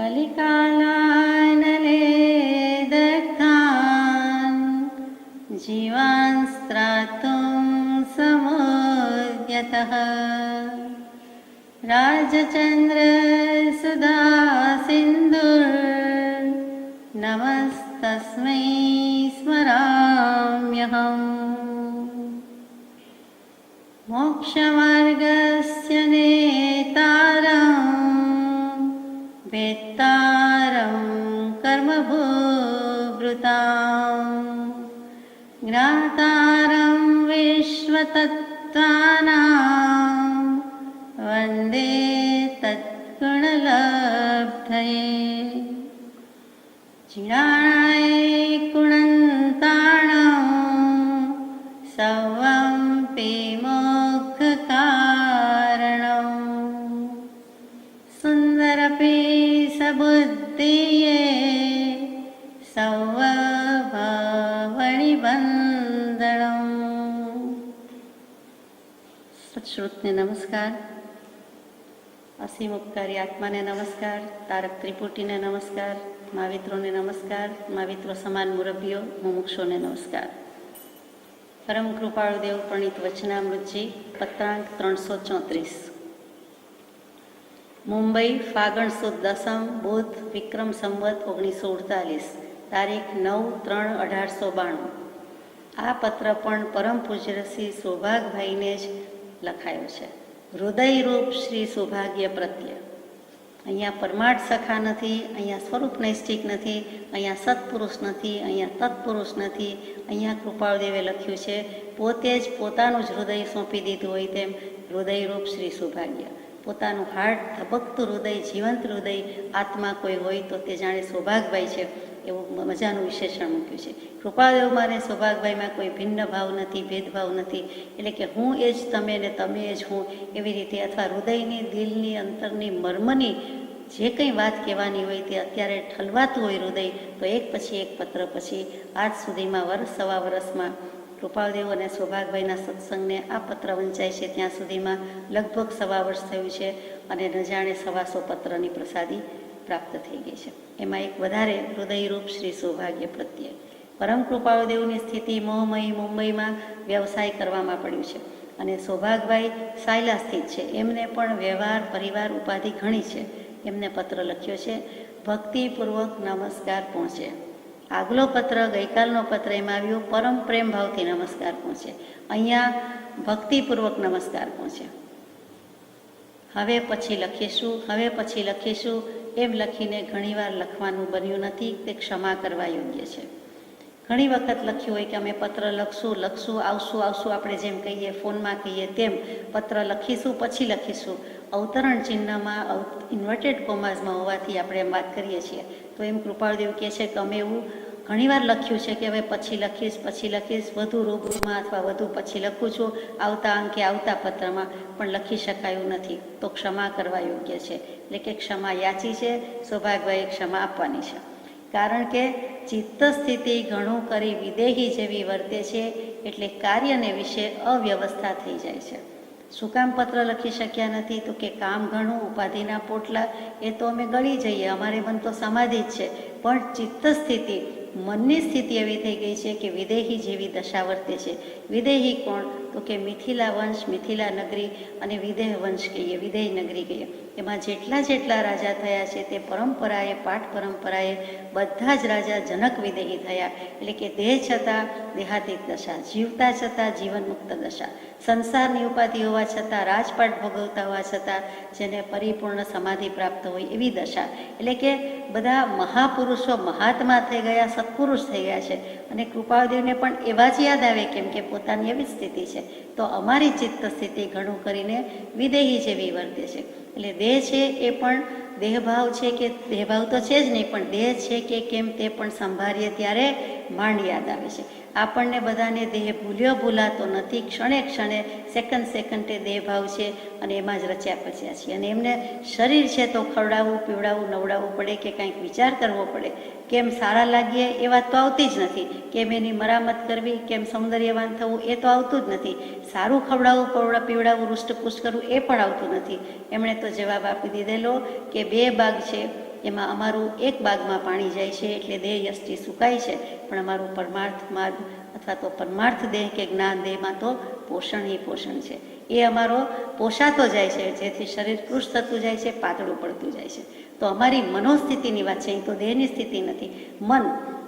कलिकालानले दग्धान् जीवान् स्त्रातुं समुद्यतः राजचन्द्रसुधा सिन्धुर्नमस्तस्मै स्मराम्यहम्। मोक्षमार्गस्य नेतारं वेत्तारं कर्मभूभृतां ज्ञातारं विश्वतत्त्वानां वन्दे तत्गुणलब्धये। जिनाय कुणन्ताणं सवंपि मोक्षकारणं सुन्दरपि सबुद्धिये सौवभावणिबन्धनम्। सत्श्रुतने नमस्कार, असीमुपकारी आत्माने नमस्कार, तारक त्रिपुटीने नमस्कार, महावित्रोने नमस्कार, महाविત્રો સમાન મુરબ્બીઓ મુમુક્ષોને નમસ્કાર। પરમ કૃપાળુ દેવ પ્રણીત વચનામૃતજી પત્રાંક 334 મુંબઈ ફાગણ સુદ દસમ બુધ વિક્રમ સંવત 1948 તારીખ 9/3/1892। આ પત્ર પણ પરમ પૂજ્ય શ્રી સૌભાગભાઈને જ લખાયો છે। હૃદયરૂપ શ્રી સૌભાગ્ય પ્રત્યે અહીંયા પરમાર્થ સખા નથી, અહીંયા સ્વરૂપ નૈષ્ઠિક નથી, અહીંયા સત્પુરુષ નથી, અહીંયા તત્પુરુષ નથી। અહીંયા કૃપાળુદેવે લખ્યું છે પોતે જ પોતાનું જ હૃદય સોંપી દીધું હોય તેમ હૃદયરૂપ શ્રી સૌભાગ્ય। પોતાનું હાર્ટ ધબકતું હૃદય, જીવંત હૃદય આત્મા કોઈ હોય તો તે જાણે સૌભાગભાઈ છે એવું મજાનું વિશેષણ મૂક્યું છે। કૃપાદેવમાં ને સૌભાગભાઈમાં કોઈ ભિન્ન ભાવ નથી, ભેદભાવ નથી, એટલે કે હું એ જ તમે ને તમે એ જ હું એવી રીતે, અથવા હૃદયની, દિલની, અંતરની, મર્મની જે કંઈ વાત કહેવાની હોય તે અત્યારે ઠલવાતું હોય હૃદય, તો એક પછી એક પત્ર પછી આજ સુધીમાં વર્ષ સવા વર્ષમાં કૃપાળદેવ અને સૌભાગભાઈના સત્સંગને આ પત્ર વંચાય છે ત્યાં સુધીમાં લગભગ સવા વર્ષ થયું છે અને ન જાણે 125 પત્રની પ્રસાદી પ્રાપ્ત થઈ ગઈ છે। એમાં એક વધારે હૃદયરૂપ શ્રી સૌભાગ્ય પ્રત્યે પરમ કૃપાળુદેવની સ્થિતિ મોહમયી મુંબઈમાં વ્યવસાય કરવામાં પડ્યું છે અને સૌભાગભાઈ સાયલા સ્થિત છે, એમને પણ વ્યવહાર, પરિવાર, ઉપાધિ ઘણી છે। એમને પત્ર લખ્યો છે ભક્તિપૂર્વક નમસ્કાર પહોંચે। આગલો પત્ર ગઈકાલનો પત્ર એમાં આવ્યો પરમ પ્રેમ ભાવથી નમસ્કાર પહોંચે, અહીંયા ભક્તિપૂર્વક નમસ્કાર પહોંચે। હવે પછી લખીશું એમ લખીને ઘણીવાર લખવાનું બન્યું નથી, તે ક્ષમા કરવા યોગ્ય છે। ઘણી વખત લખ્યું હોય કે અમે પત્ર લખશું, આવશું, આપણે જેમ કહીએ, ફોનમાં કહીએ તેમ પત્ર લખીશું, પછી લખીશું, અવતરણ ચિહ્નમાં ઇન્વર્ટેડ કોમાઝમાં હોવાથી આપણે એમ વાત કરીએ છીએ। તો એમ કૃપાળદેવ કહે છે કે અમે એવું ઘણીવાર લખ્યું છે કે હવે પછી લખીશ, વધુ રૂબરૂમાં અથવા વધુ પછી લખું છું, આવતા અંકે, આવતા પત્રમાં, પણ લખી શકાયું નથી, તો ક્ષમા કરવા યોગ્ય છે। એટલે કે ક્ષમા યાચી છે, સૌભાગભાઈએ ક્ષમા આપવાની છે। કારણ કે ચિત્ત સ્થિતિ ઘણું કરી વિદેહી જેવી વર્તે છે, એટલે કાર્યને વિશે અવ્યવસ્થા થઈ જાય છે। શું કામ પત્ર લખી શક્યા નથી? તો કે કામ ઘણું, ઉપાધિના પોટલા, એ તો અમે ગળી જઈએ, અમારે મન તો સમાધિ જ છે, પણ ચિત્ત સ્થિતિ, મનની સ્થિતિ એવી થઈ ગઈ છે કે વિદેહી જેવી દશા વર્તે છે। વિદેહી કોણ? તો કે મિથિલા વંશ, મિથિલા નગરી અને વિદેહ વંશ કહીએ, વિદેહ નગરી કહીએ, એમાં જેટલા રાજા થયા છે તે પરંપરાએ, પાઠ પરંપરાએ બધા જ રાજા જનક વિદેહી થયા। એટલે કે દેહ છતાં દેહાતીત દશા, જીવતા છતાં જીવનમુક્ત દશા, સંસારની ઉપાધિ હોવા છતાં, રાજપાટ ભોગવતા હોવા છતાં જેને પરિપૂર્ણ સમાધિ પ્રાપ્ત હોય એવી દશા। એટલે કે બધા મહાપુરુષો મહાત્મા થઈ ગયા, સત્પુરુષ થઈ ગયા છે અને કૃપાળદેવને પણ એવા જ યાદ આવે કેમ કે પોતાની એવી સ્થિતિ છે। તો અમારી ચિત્ત સ્થિતિ ઘણું કરીને વિદેહી જેવી વર્તે છે। એટલે દેહ છે એ પણ દેહભાવ છે કે દેહભાવ તો છે જ નહીં, પણ દેહ છે કે કેમ તે પણ સંભાળીએ ત્યારે માંડ યાદ આવે છે। આપણને બધાને દેહ ભૂલાતો નથી, ક્ષણે સેકન્ડે દેહભાવ છે અને એમાં જ રચ્યા પચ્યા છીએ। અને એમને શરીર છે તો ખવડાવવું, પીવડાવવું, નવડાવવું પડે કે કંઈક વિચાર કરવો પડે, કેમ સારા લાગીએ એ વાત તો આવતી જ નથી, કેમ એની મરામત કરવી, કેમ સૌંદર્યવાન થવું એ તો આવતું જ નથી, સારું ખવડાવવું, પીવડાવવું, રૂષ્ટપુષ્ટ કરવું એ પણ આવતું નથી। એમણે તો જવાબ આપી દીધેલો કે 2 બાગ છે, એમાં અમારું એક ભાગમાં પાણી જાય છે એટલે દેહ યષ્ટિ સુકાય છે, પણ અમારું પરમાર્થ માર્ગ અથવા તો પરમાર્થ દેહ કે જ્ઞાન દેહમાં તો પોષણ એ પોષણ છે. એ અમારો પોષાતો જાય છે, જેથી શરીર કૃશ થતું જાય છે, પાતળું પડતું જાય છે. તો અમારી મનોસ્થિતિની વાત છે, એ તો દેહની સ્થિતિ નથી. મન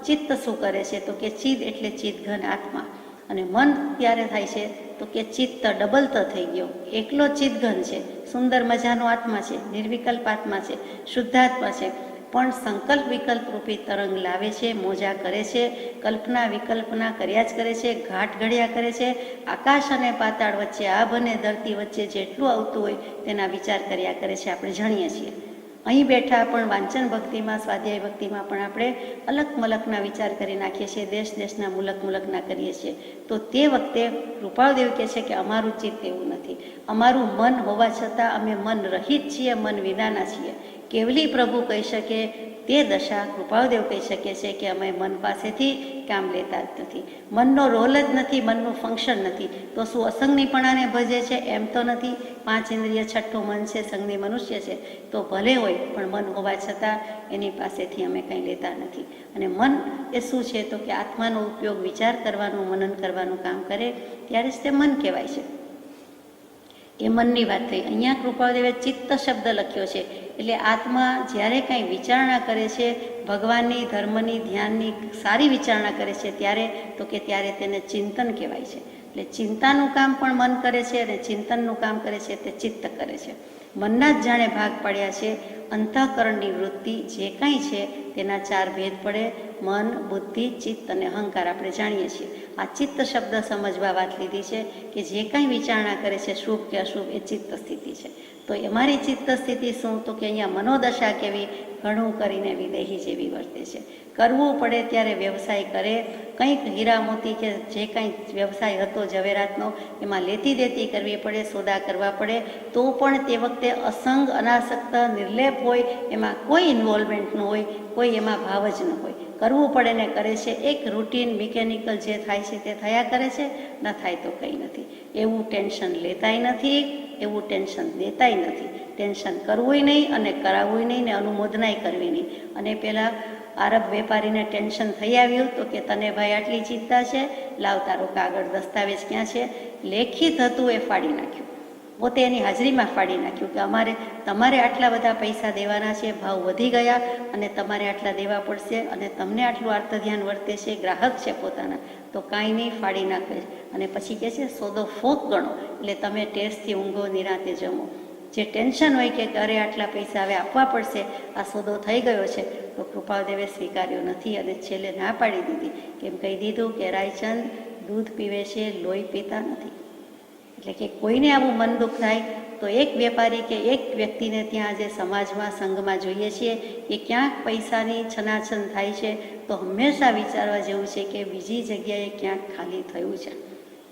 ચિત્ત શું કરે છે તો કે ચિદ એટલે ચિદઘન આત્મા, અને મન ત્યારે થાય છે તો કે ચિત્ત ડબલ ત થઈ ગયો, એકલો ચિદઘન છે, સુંદર મજાનો આત્મા છે, નિર્વિકલ્પ આત્મા છે, શુદ્ધાત્મા છે, પણ સંકલ્પ વિકલ્પ રૂપી તરંગ લાવે છે, મોજા કરે છે, કલ્પના વિકલ્પના કર્યા જ કરે છે, ઘાટ ઘડ્યા કરે છે. આકાશ અને પાતાળ વચ્ચે, આભ અને ધરતી વચ્ચે જેટલું આવતું હોય તેના વિચાર કર્યા કરે છે. આપણે જાણીએ છીએ અહીં બેઠા પણ વાંચન ભક્તિમાં, સ્વાધ્યાય ભક્તિમાં પણ આપણે અલગ મલકના વિચાર કરી નાખીએ છીએ, દેશ દેશના મુલકના કરીએ છીએ. તો તે વખતે કૃપાળદેવ કહે છે કે અમારું ચિત્ત એવું નથી. અમારું મન હોવા છતાં અમે મન રહિત છીએ, મન વિનાના છીએ. કેવલી પ્રભુ કહી શકે તે દશા કૃપાળદેવ કહી શકે છે કે અમે મન પાસેથી કામ લેતા જ નથી. મનનો રોલ જ નથી, મનનું ફંક્શન નથી. તો શું અસંગનીપણાને ભજે છે? એમ તો નથી. 5 ઇન્દ્રિય છઠ્ઠું મન છે, સંગની મનુષ્ય છે, તો ભલે હોય, પણ મન હોવા છતાં એની પાસેથી અમે કંઈ લેતા નથી. અને મન એ શું છે તો કે આત્માનો ઉપયોગ વિચાર કરવાનું, મનન કરવાનું કામ કરે ત્યારે જ તે મન કહેવાય છે. એ મનની વાત થઈ. અહીંયા કૃપાળદેવે ચિત્ત શબ્દ લખ્યો છે, એટલે આત્મા જ્યારે કાંઈ વિચારણા કરે છે, ભગવાનની, ધર્મની, ધ્યાનની સારી વિચારણા કરે છે ત્યારે, તો કે ત્યારે તેને ચિંતન કહેવાય છે. એટલે ચિંતાનું કામ પણ મન કરે છે અને ચિંતનનું કામ કરે છે તે ચિત્ત કરે છે. મનના જ જાણે ભાગ પડ્યા છે. અંતઃકરણની વૃત્તિ જે કાંઈ છે તેના 4 ભેદ પડે: મન, બુદ્ધિ, ચિત્ત અને અહંકાર. આપણે જાણીએ છીએ. આ ચિત્ત શબ્દ સમજવા વાત લીધી છે કે જે કાંઈ વિચારણા કરે છે, શુભ કે અશુભ, એ ચિત્ત સ્થિતિ છે. તો અમારી ચિત્ત સ્થિતિ શું? તો કે અહીંયા મનોદશા કેવી? ઘણું કરીને વિદેહી જેવી વર્તે છે. કરવું પડે ત્યારે વ્યવસાય કરે. કંઈક હીરા મોતી કે જે કાંઈ વ્યવસાય હતો ઝવેરાતનો, એમાં લેતી દેતી કરવી પડે, સોદા કરવા પડે, તો પણ તે વખતે અસંગ, અનાસક્ત, નિર્લેપ હોય, એમાં કોઈ ઇન્વોલ્વમેન્ટ ન હોય, કોઈ એમાં ભાવ જ ન હોય. કરવું પડે ને કરે છે. એક રૂટીન મિકેનિકલ જે થાય છે તે થયા કરે છે, ન થાય તો કંઈ નથી. એવું ટેન્શન લેતાય નથી, એવું ટેન્શન દેતાય નથી. ટેન્શન કરવુંય નહીં અને કરાવવું નહીં ને અનુમોદનાય કરવી નહીં. અને પેલા આરબ વેપારીને ટેન્શન થઈ આવ્યું તો કે તને ભાઈ આટલી ચિંતા છે, લાવ તારો કાગળ દસ્તાવેજ ક્યાં છે? લેખિત હતું એ ફાડી નાખ્યું, પોતે એની હાજરીમાં ફાડી નાખ્યું કે તમારે આટલા બધા પૈસા દેવાના છે, ભાવ વધી ગયા અને તમારે આટલા દેવા પડશે અને તમને આટલું આર્ત ધ્યાન વર્તે છે, ગ્રાહક છે પોતાના, તો કાંઈ નહીં, ફાડી નાખે. અને પછી કહે છે સોદો ફોક ગણો, એટલે તમે ટેસ્ટથી ઊંઘો, નિરાંતે જમો. જે ટેન્શન હોય કે અરે આટલા પૈસા હવે આપવા પડશે, આ સોદો થઈ ગયો છે, તો કૃપાળદેવે સ્વીકાર્યો નથી અને છેલ્લે ના પાડી દીધી. કેમ કહી દીધું કે રાયચંદ દૂધ પીવે છે, લોહી પીતા નથી. એટલે કે કોઈને આવું મન દુઃખ થાય તો એક વેપારી કે એક વ્યક્તિને ત્યાં જે સમાજમાં, સંઘમાં જોઈએ છીએ કે ક્યાંક પૈસાની છનાછન થાય છે, તો હંમેશા વિચારવા જેવું છે કે બીજી જગ્યાએ ક્યાંક ખાલી થયું છે.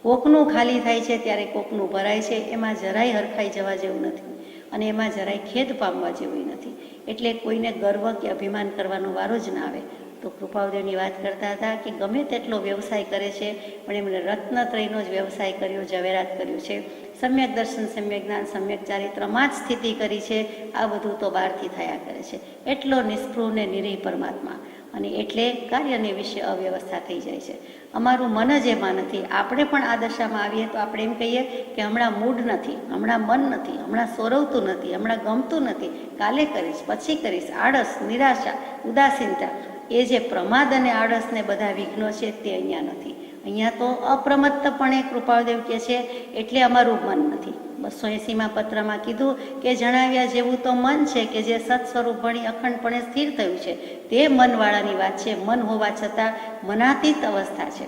કોકનું ખાલી થાય છે ત્યારે કોકનું ભરાય છે, એમાં જરાય હરખાઈ જવા જેવું નથી અને એમાં જરાય ખેદ પામવા જેવું નથી. એટલે કોઈને ગર્વ કે અભિમાન કરવાનો વારો જ ના આવે. તો કૃપાળદેવની વાત કરતા હતા કે ગમે તેટલો વ્યવસાય કરે છે, પણ એમણે રત્નત્રયનો જ વ્યવસાય કર્યો, ઝવેરાત કર્યું છે, સમ્યક દર્શન, સમ્યક જ્ઞાન, સમ્યક ચારિત્રમાં જ સ્થિતિ કરી છે. આ બધું તો બહારથી થયા કરે છે. એટલો નિષ્પૃહ ને નિરીહ પરમાત્મા, અને એટલે કાર્યને વિશે અવ્યવસ્થા થઈ જાય છે. અમારું મન જ એમાં નથી. આપણે પણ આ દશામાં આવીએ તો આપણે એમ કહીએ કે હમણાં મૂડ નથી, હમણાં મન નથી, હમણાં સોરવતું નથી, હમણાં ગમતું નથી, કાલે કરીશ, પછી કરીશ. આળસ, નિરાશા, ઉદાસીનતા, એ જે પ્રમાદ અને આળસને બધા વિઘ્નો છે તે અહીંયા નથી. અહીંયા તો અપ્રમત્તપણે કૃપાળદેવ કહે છે એટલે અમારું મન નથી. 280માં પત્રમાં કીધું કે જણાવ્યા જેવું તો મન છે કે જે સત્સ્વરૂપ ભણી અખંડપણે સ્થિર થયું છે, તે મનવાળાની વાત છે. મન હોવા છતાં મનાતીત અવસ્થા છે.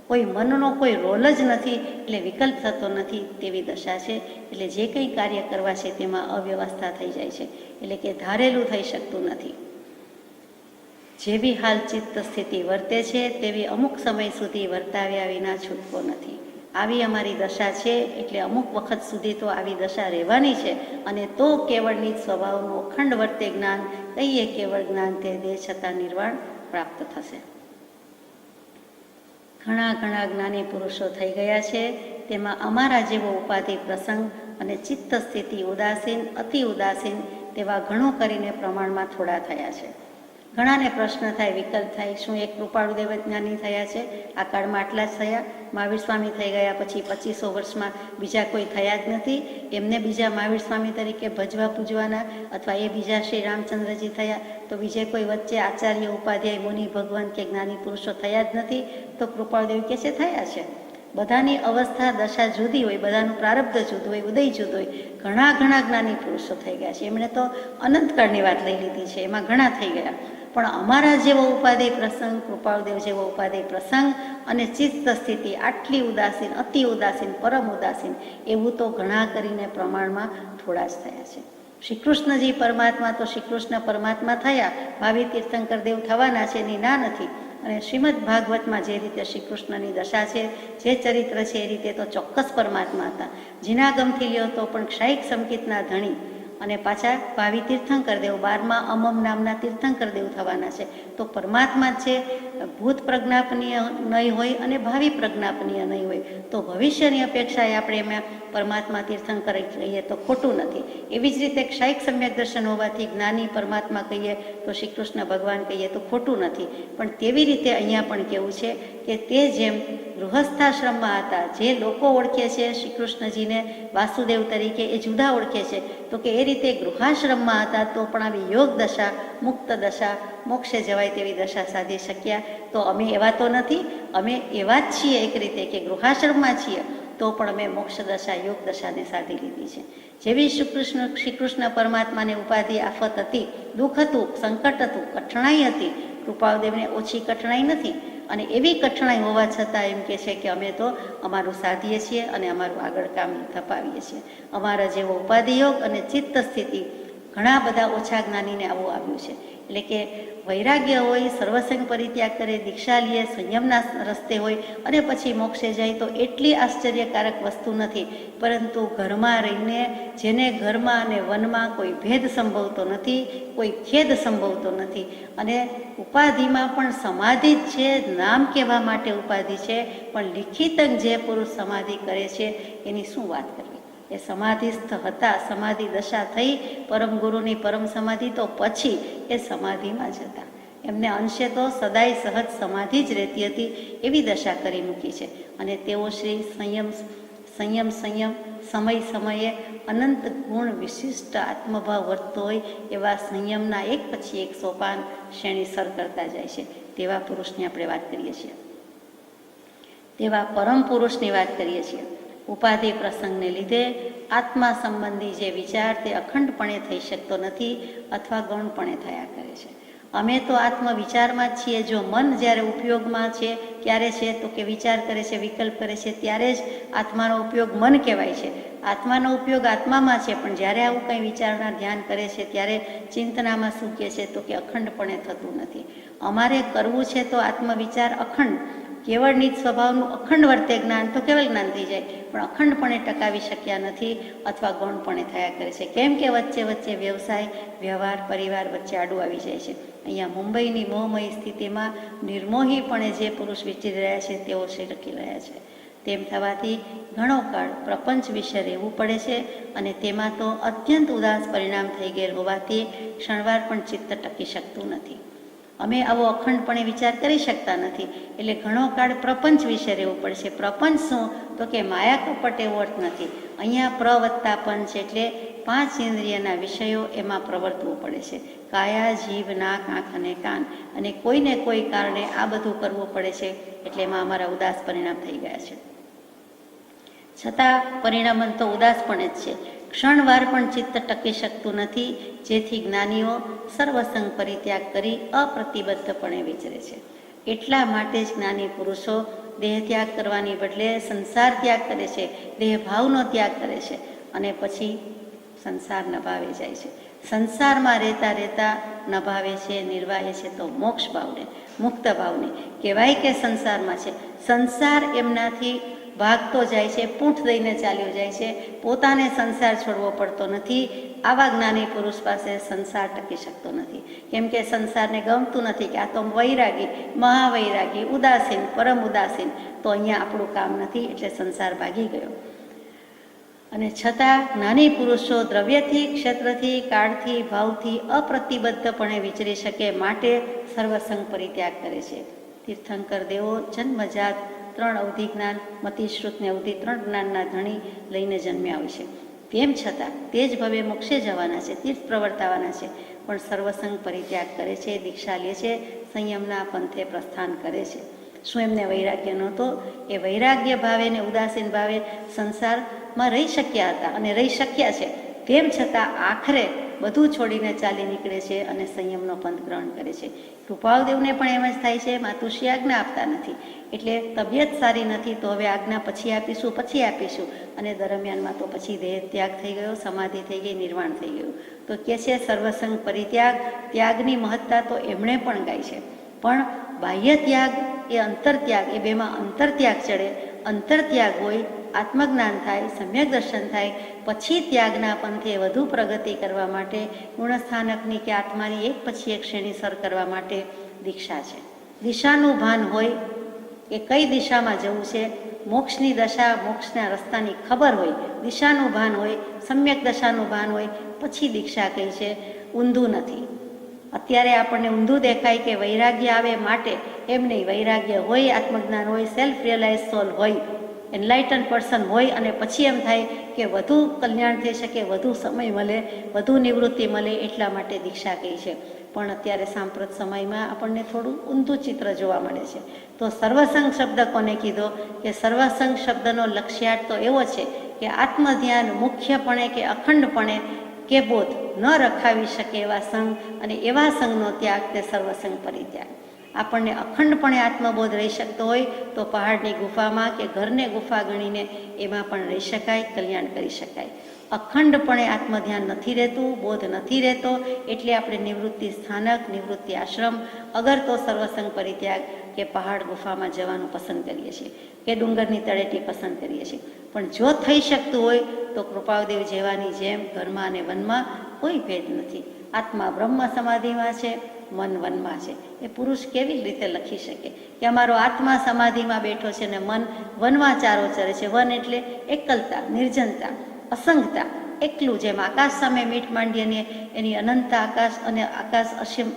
કોઈ મનનો કોઈ રોલ જ નથી, એટલે વિકલ્પ થતો નથી, તેવી દશા છે. એટલે જે કંઈ કાર્ય કરવા છે તેમાં અવ્યવસ્થા થઈ જાય છે, એટલે કે ધારેલું થઈ શકતું નથી. જેવી હાલ ચિત્ત સ્થિતિ વર્તે છે તેવી અમુક સમય સુધી વર્તાવ્યા વિના છૂટકો નથી. આવી અમારી દશા છે, એટલે અમુક વખત સુધી તો આવી દશા રહેવાની છે. અને તો કેવળની સ્વભાવનું અખંડ વર્તે જ્ઞાન, કહીએ કેવળ જ્ઞાન તે દેહ છતાં નિર્વાણ પ્રાપ્ત થશે. ઘણા જ્ઞાની પુરુષો થઈ ગયા છે, તેમાં અમારા જેવો ઉપાધિ પ્રસંગ અને ચિત્ત સ્થિતિ ઉદાસીન, અતિ ઉદાસીન, તેવા ઘણું કરીને પ્રમાણમાં થોડા થયા છે. ઘણાને પ્રશ્ન થાય, વિકલ્પ થાય, શું એક કૃપાળુ દેવ જ્ઞાની થયા છે? આ કાળમાં આટલા જ થયા? મહાવીર સ્વામી થઈ ગયા પછી 2500 વર્ષમાં બીજા કોઈ થયા જ નથી? એમને બીજા મહાવીર સ્વામી તરીકે ભજવા પૂજવાના, અથવા એ બીજા શ્રી રામચંદ્રજી થયા? તો બીજે કોઈ વચ્ચે આચાર્ય, ઉપાધ્યાય, મુનિ, ભગવાન કે જ્ઞાની પુરુષો થયા જ નથી? તો કૃપાળુ દેવ કે છે થયા છે. બધાની અવસ્થા, દશા જુદી હોય, બધાનું પ્રારબ્ધ જુદું હોય, ઉદય જુદું હોય. ઘણા ઘણા જ્ઞાની પુરુષો થઈ ગયા છે. એમણે તો અનંતકાળની વાત લઈ લીધી છે, એમાં ઘણા થઈ ગયા. પણ અમારા જેવો ઉપાદેય પ્રસંગ, કૃપાળુદેવ જેવો ઉપાદેય પ્રસંગ અને ચિત્ત સ્થિતિ આટલી ઉદાસીન, અતિ ઉદાસીન, પરમ ઉદાસીન, એવું તો ઘણા કરીને પ્રમાણમાં થોડા જ થયા છે. શ્રી કૃષ્ણજી પરમાત્મા તો શ્રી કૃષ્ણ પરમાત્મા થયા, ભાવિ તીર્થંકર દેવ થવાના છે એની ના નથી. અને શ્રીમદ ભાગવતમાં જે રીતે શ્રી કૃષ્ણની દશા છે, જે ચરિત્ર છે, એ રીતે તો ચોક્કસ પરમાત્મા હતા. જીનાગમથી લ્યો તો પણ ક્ષાયિક સંકિતના ધણી અને પાછા ભાવિ તીર્થંકર દેવ, 12મા અમમ નામના તીર્થંકર દેવ થવાના છે. તો પરમાત્મા છે, ભૂત પ્રજ્ઞાપનીય નહીં હોય અને ભાવિ પ્રજ્ઞાપનીય નહીં હોય. તો ભવિષ્યની અપેક્ષાએ આપણે એમાં પરમાત્મા તીર્થંકર કહીએ તો ખોટું નથી. એવી જ રીતે ક્ષાયિક સમ્યક દર્શન હોવાથી જ્ઞાની પરમાત્મા કહીએ તો શ્રી કૃષ્ણ ભગવાન કહીએ તો ખોટું નથી. પણ તેવી રીતે અહીંયા પણ કેવું છે કે તે જેમ ગૃહસ્થાશ્રમમાં હતા, જે લોકો ઓળખે છે શ્રી કૃષ્ણજીને વાસુદેવ તરીકે, એ જુદા ઓળખે છે, તો કે એ રીતે ગૃહાશ્રમમાં હતા તો પણ આવી યોગ દશા, મુક્ત દશા, મોક્ષે જવાય તેવી દશા સાધી શક્યા. તો અમે એવા તો નથી, અમે એવા જ છીએ એક રીતે કે ગૃહાશ્રમમાં છીએ તો પણ અમે મોક્ષ દશા, યોગ દશાને સાધી લીધી છે. જેવી શ્રી કૃષ્ણ પરમાત્માને ઉપાધિ, આફત હતી, દુઃખ હતું, સંકટ હતું, કઠણાઈ હતી, કૃપાળુદેવને ઓછી કઠણાઈ નથી. અને એવી કઠણાઈ હોવા છતાં એમ કે છે કે અમે તો અમારું સાધીએ છીએ અને અમારું આગળ કામ ધપાવીએ છીએ. અમારા જેવો ઉપાધિ યોગ અને ચિત્ત સ્થિતિ ઘણા બધા ઓછા જ્ઞાનીને આવું આવ્યું છે. એટલે કે વૈરાગ્ય હોય, સર્વસંગ પરિત્યાગ કરે, દીક્ષા લે, સંયમના રસ્તે હોય અને પછી મોક્ષે જાય તો એટલી આશ્ચર્યકારક વસ્તુ નથી. પરંતુ ઘરમાં રહીને, જેને ઘરમાં અને વનમાં કોઈ ભેદ સંભવતો નથી, કોઈ ખેદ સંભવતો નથી, અને ઉપાધિમાં પણ સમાધિ જ છે, નામ કહેવા માટે ઉપાધિ છે, પણ લિખિત જે પુરુષ સમાધિ કરે છે એની શું વાત કરવી? એ સમાધિસ્થ હતા, સમાધિ દશા થઈ, પરમ ગુરુની પરમ સમાધિ, તો પછી એ સમાધિમાં જ હતા. એમને અંશે તો સદાય સહજ સમાધિ જ રહેતી હતી, એવી દશા કરી મૂકી છે. અને તેઓ શ્રી સંયમ સમય સમયે અનંત ગુણ વિશિષ્ટ આત્મભાવ વર્તતો હોય એવા સંયમના એક પછી એક સોપાન શ્રેણી સર કરતા જાય છે. તેવા પુરુષની આપણે વાત કરીએ છીએ, તેવા પરમ પુરુષની વાત કરીએ છીએ. ઉપાધિ પ્રસંગને લીધે આત્મા સંબંધી જે વિચાર તે અખંડપણે થઈ શકતો નથી અથવા ગૌણપણે થયા કરે છે. અમે તો આત્મવિચારમાં જ છીએ. જો મન જ્યારે ઉપયોગમાં છે ક્યારે છે તો કે વિચાર કરે છે, વિકલ્પ કરે છે, ત્યારે જ આત્માનો ઉપયોગ મન કહેવાય છે. આત્માનો ઉપયોગ આત્મામાં છે, પણ જ્યારે આવું કંઈ વિચારના ધ્યાન કરે છે ત્યારે ચિંતનામાં શું કહે છે તો કે અખંડપણે થતું નથી. અમારે કરવું છે તો આત્મવિચાર અખંડ, કેવળ નિજ સ્વભાવનું અખંડ વર્તે જ્ઞાન તો કેવળ જ્ઞાન થઈ જાય, પણ અખંડપણે ટકાવી શક્યા નથી અથવા ગૌણપણે થયા કરે છે. કેમ કે વચ્ચે વચ્ચે વ્યવસાય, વ્યવહાર, પરિવાર વચ્ચે આડું આવી જાય છે. અહીંયા મુંબઈની મોહમયી સ્થિતિમાં નિર્મોહીપણે જે પુરુષ વિચરી રહ્યા છે તેઓ શીરકી રહ્યા છે. તેમ થવાથી ઘણો કાળ પ્રપંચ વિશે રહેવું પડે છે, અને તેમાં તો અત્યંત ઉદાસ પરિણામ થઈ ગયેલ હોવાથી ક્ષણવાર પણ ચિત્ત ટકી શકતું નથી. અમે આવો અખંડપણે વિચાર કરી શકતા નથી, એટલે ઘણો કાળ પ્રપંચ વિશે રહેવું પડશે. પ્રપંચ શું તો કે માયા કપટ એવો અર્થ નથી. અહીંયા પ્રવત્તા પંચ એટલે 5 ઇન્દ્રિયના વિષયો, એમાં પ્રવર્તવું પડે છે. કાયા, જીભ, નાક, આંખ અને કાન, અને કોઈને કોઈ કારણે આ બધું કરવું પડે છે. એટલે એમાં અમારા ઉદાસ પરિણામ થઈ ગયા છે. છતાં પરિણામ તો ઉદાસ પણ જ છે. ક્ષણવાર પણ ચિત્ત ટકી શકતું નથી, જેથી જ્ઞાનીઓ સર્વસંગ પરિત્યાગ કરી અપ્રતિબદ્ધપણે વિચરે છે. એટલા માટે જ જ્ઞાની પુરુષો દેહ ત્યાગ કરવાની બદલે સંસાર ત્યાગ કરે છે, દેહ ભાવનો ત્યાગ કરે છે, અને પછી સંસાર નભાવે જાય છે. સંસારમાં રહેતા રહેતા નભાવે છે, નિર્વાહે છે તો મોક્ષ ભાવને, મુક્ત ભાવને. કહેવાય કે સંસારમાં છે, સંસાર એમનાથી ભાગતો જાય છે, પૂંઠ દઈને ચાલ્યો જાય છે, પોતાને સંસાર છોડવો પડતો નથી. આવા જ્ઞાની પુરુષ પાસે સંસાર ટકી શકતો નથી, કેમ કે સંસારને ગમતું નથી કે આ તો વૈરાગી, મહાવૈરાગી, ઉદાસીન, પરમ ઉદાસીન, તો અહીંયા આપણું કામ નથી, એટલે સંસાર ભાગી ગયો. અને છતાં જ્ઞાની પુરુષો દ્રવ્યથી, ક્ષેત્રથી, કાળથી, ભાવથી અપ્રતિબદ્ધપણે વિચરી શકે માટે સર્વસંગ પરિત્યાગ કરે છે. તીર્થંકર દેવો જન્મજાત 3 અવધિ જ્ઞાન, મતિશ્રુત ને અવધિ 3 જ્ઞાનના ધણી લઈને જન્મ્યા હોય છે. તેમ છતાં તે જ ભવે મોક્ષે જવાના છે, તીર્થ પ્રવર્તાવાના છે, પણ સર્વસંગ પરિત્યાગ કરે છે, દીક્ષા લે છે, સંયમના પંથે પ્રસ્થાન કરે છે. શું એમને વૈરાગ્ય નહોતો? એ વૈરાગ્ય ભાવે ને ઉદાસીન ભાવે સંસારમાં રહી શક્યા હતા અને રહી શક્યા છે. તેમ છતાં આખરે બધું છોડીને ચાલી નીકળે છે અને સંયમનો પંથ ગ્રહણ કરે છે. કૃપાળદેવને પણ એમ જ થાય છે, માતુશ્રી આજ્ઞા આપતા નથી, એટલે તબિયત સારી નથી, તો હવે આજ્ઞા પછી આપીશું અને દરમિયાનમાં તો પછી દેહ ત્યાગ થઈ ગયો, સમાધિ થઈ ગઈ, નિર્વાણ થઈ ગયું. તો કે છે સર્વસંગ પરિત્યાગ, ત્યાગની મહત્તા તો એમણે પણ ગાય છે. પણ બાહ્ય ત્યાગ એ અંતરત્યાગ, એ બેમાં અંતરત્યાગ ચડે. અંતરત્યાગ હોય, આત્મજ્ઞાન થાય, સમ્યક દર્શન થાય, પછી ત્યાગના પંથે વધુ પ્રગતિ કરવા માટે, ગુણસ્થાનકની કે આત્માની એક પછી એક શ્રેણી સર કરવા માટે દીક્ષા છે. દિશાનું ભાન હોય કે કઈ દિશામાં જવું છે, મોક્ષની દશા, મોક્ષના રસ્તાની ખબર હોય, દિશાનું ભાન હોય, સમ્યક દશાનું ભાન હોય, પછી દીક્ષા કહી છે. ઊંધું નથી. અત્યારે આપણને ઊંધું દેખાય કે વૈરાગ્ય આવે માટે, એમ નહીં. વૈરાગ્ય હોય, આત્મજ્ઞાન હોય, સેલ્ફ રિયલાઇઝ સોલ હોય, એનલાઇટન પર્સન હોય, અને પછી એમ થાય કે વધુ કલ્યાણ થઈ શકે, વધુ સમય મળે, વધુ નિવૃત્તિ મળે, એટલા માટે દીક્ષા કહી છે. પણ અત્યારે સાંપ્રત સમયમાં આપણને થોડું ઊંધું ચિત્ર જોવા મળે છે. તો સર્વસંગ શબ્દ કોને કીધો? કે સર્વસંગ શબ્દનો લક્ષ્યાર્થ તો એવો છે કે આત્મધ્યાન મુખ્યપણે કે અખંડપણે કે બોધ ન રખાવી શકે એવા સંગ, અને એવા સંગનો ત્યાગ તે સર્વસંગ પરિત્યાગ. આપણને અખંડપણે આત્મબોધ રહી શકતો હોય તો પહાડની ગુફામાં કે ઘરને ગુફા ગણીને એમાં પણ રહી શકાય, કલ્યાણ કરી શકાય. અખંડપણે આત્મધ્યાન નથી રહેતું, બોધ નથી રહેતો, એટલે આપણે નિવૃત્તિ સ્થાનક, નિવૃત્તિ આશ્રમ, અગર તો સર્વસંગ પરિત્યાગ કે પહાડ ગુફામાં જવાનું પસંદ કરીએ છીએ, કે ડુંગરની તળેટી પસંદ કરીએ છીએ. પણ જો થઈ શકતું હોય તો કૃપાળદેવ જેવાની જેમ ઘરમાં અને વનમાં કોઈ ભેદ નથી. આત્મા બ્રહ્મ સમાધિમાં છે, મન વનમાં છે. એ પુરુષ કેવી રીતે લખી શકે કે અમારો આત્મા સમાધિમાં બેઠો છે ને મન વનમાં ચારો ચરે છે? વન એટલે એકલતા, નિર્જનતા, અસંગતા, એકલું. જેમ આકાશ સામે મીટ માંડીને એની અનંતા આકાશ અને આકાશ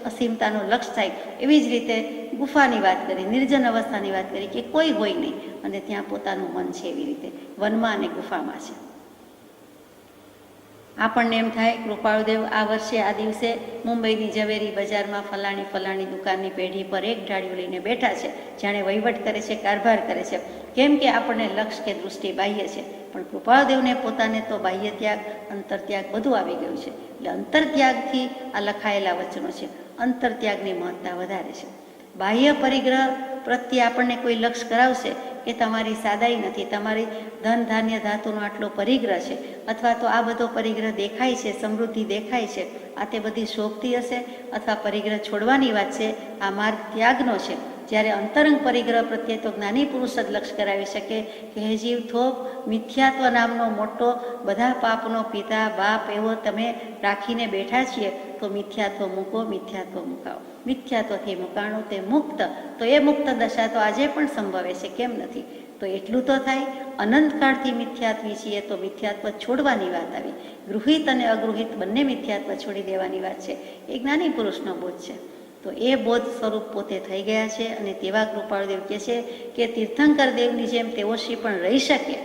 અસીમતાનો લક્ષ થાય, એવી જ રીતે ગુફાની વાત કરી, નિર્જન અવસ્થાની વાત કરી કે કોઈ હોય નહીં અને ત્યાં પોતાનું મન છે. એવી રીતે વનમાં અને ગુફામાં છે. આપણને એમ થાય કૃપાળદેવ આ વર્ષે આ દિવસે મુંબઈની ઝવેરી બજારમાં ફલાણી દુકાનની પેઢી પર એક ઢાળિયું લઈને બેઠા છે, જાણે વહીવટ કરે છે, કારભાર કરે છે. કેમ કે આપણને લક્ષ્ય કે દૃષ્ટિ બાહ્ય છે, પણ કૃપાળદેવને પોતાને તો બાહ્ય ત્યાગ, અંતરત્યાગ બધું આવી ગયું છે. એટલે અંતરત્યાગથી આ લખાયેલા વચનો છે. અંતરત્યાગની મહત્તા વધારે છે. બાહ્ય પરિગ્રહ પ્રત્યે આપણને કોઈ લક્ષ્ય કરાવશે કે તમારી સાદાઈ નથી, તમારી ધન ધાન્ય ધાતુનો આટલો પરિગ્રહ છે, અથવા તો આ બધો પરિગ્રહ દેખાય છે, સમૃદ્ધિ દેખાય છે, આ તે બધી શોભતી હશે, અથવા પરિગ્રહ છોડવાની વાત છે, આ માર્ગ ત્યાગનો છે. જ્યારે અંતરંગ પરિગ્રહ પ્રત્યે તો જ્ઞાની પુરુષ જ લક્ષ્ય કરાવી શકે કે હે જીવ થોપ, મિથ્યાત્વ નામનો મોટો બધા પાપનો પિતા બાપ એવો તમે રાખીને બેઠા છીએ, તો મિથ્યાત્વ મૂકો, મિથ્યાત્વ મુકાવો. મિથ્યાત્વથી મુકાણું તે મુક્ત. તો એ મુક્ત દશા તો આજે પણ સંભવે છે, કેમ નથી? તો એટલું તો થાય. અનંતકાળથી મિથ્યાત્વી છીએ તો મિથ્યાત્વ છોડવાની વાત આવી. ગૃહિત અને અગૃહિત બંને મિથ્યાત્વ છોડી દેવાની વાત છે. એ જ્ઞાની પુરુષનો બોધ છે. તો એ બોધ સ્વરૂપ પોતે થઈ ગયા છે. અને તેવા કૃપાળદેવ કહે છે કે તીર્થંકર દેવની જેમ તેઓ શ્રી પણ રહી શકે,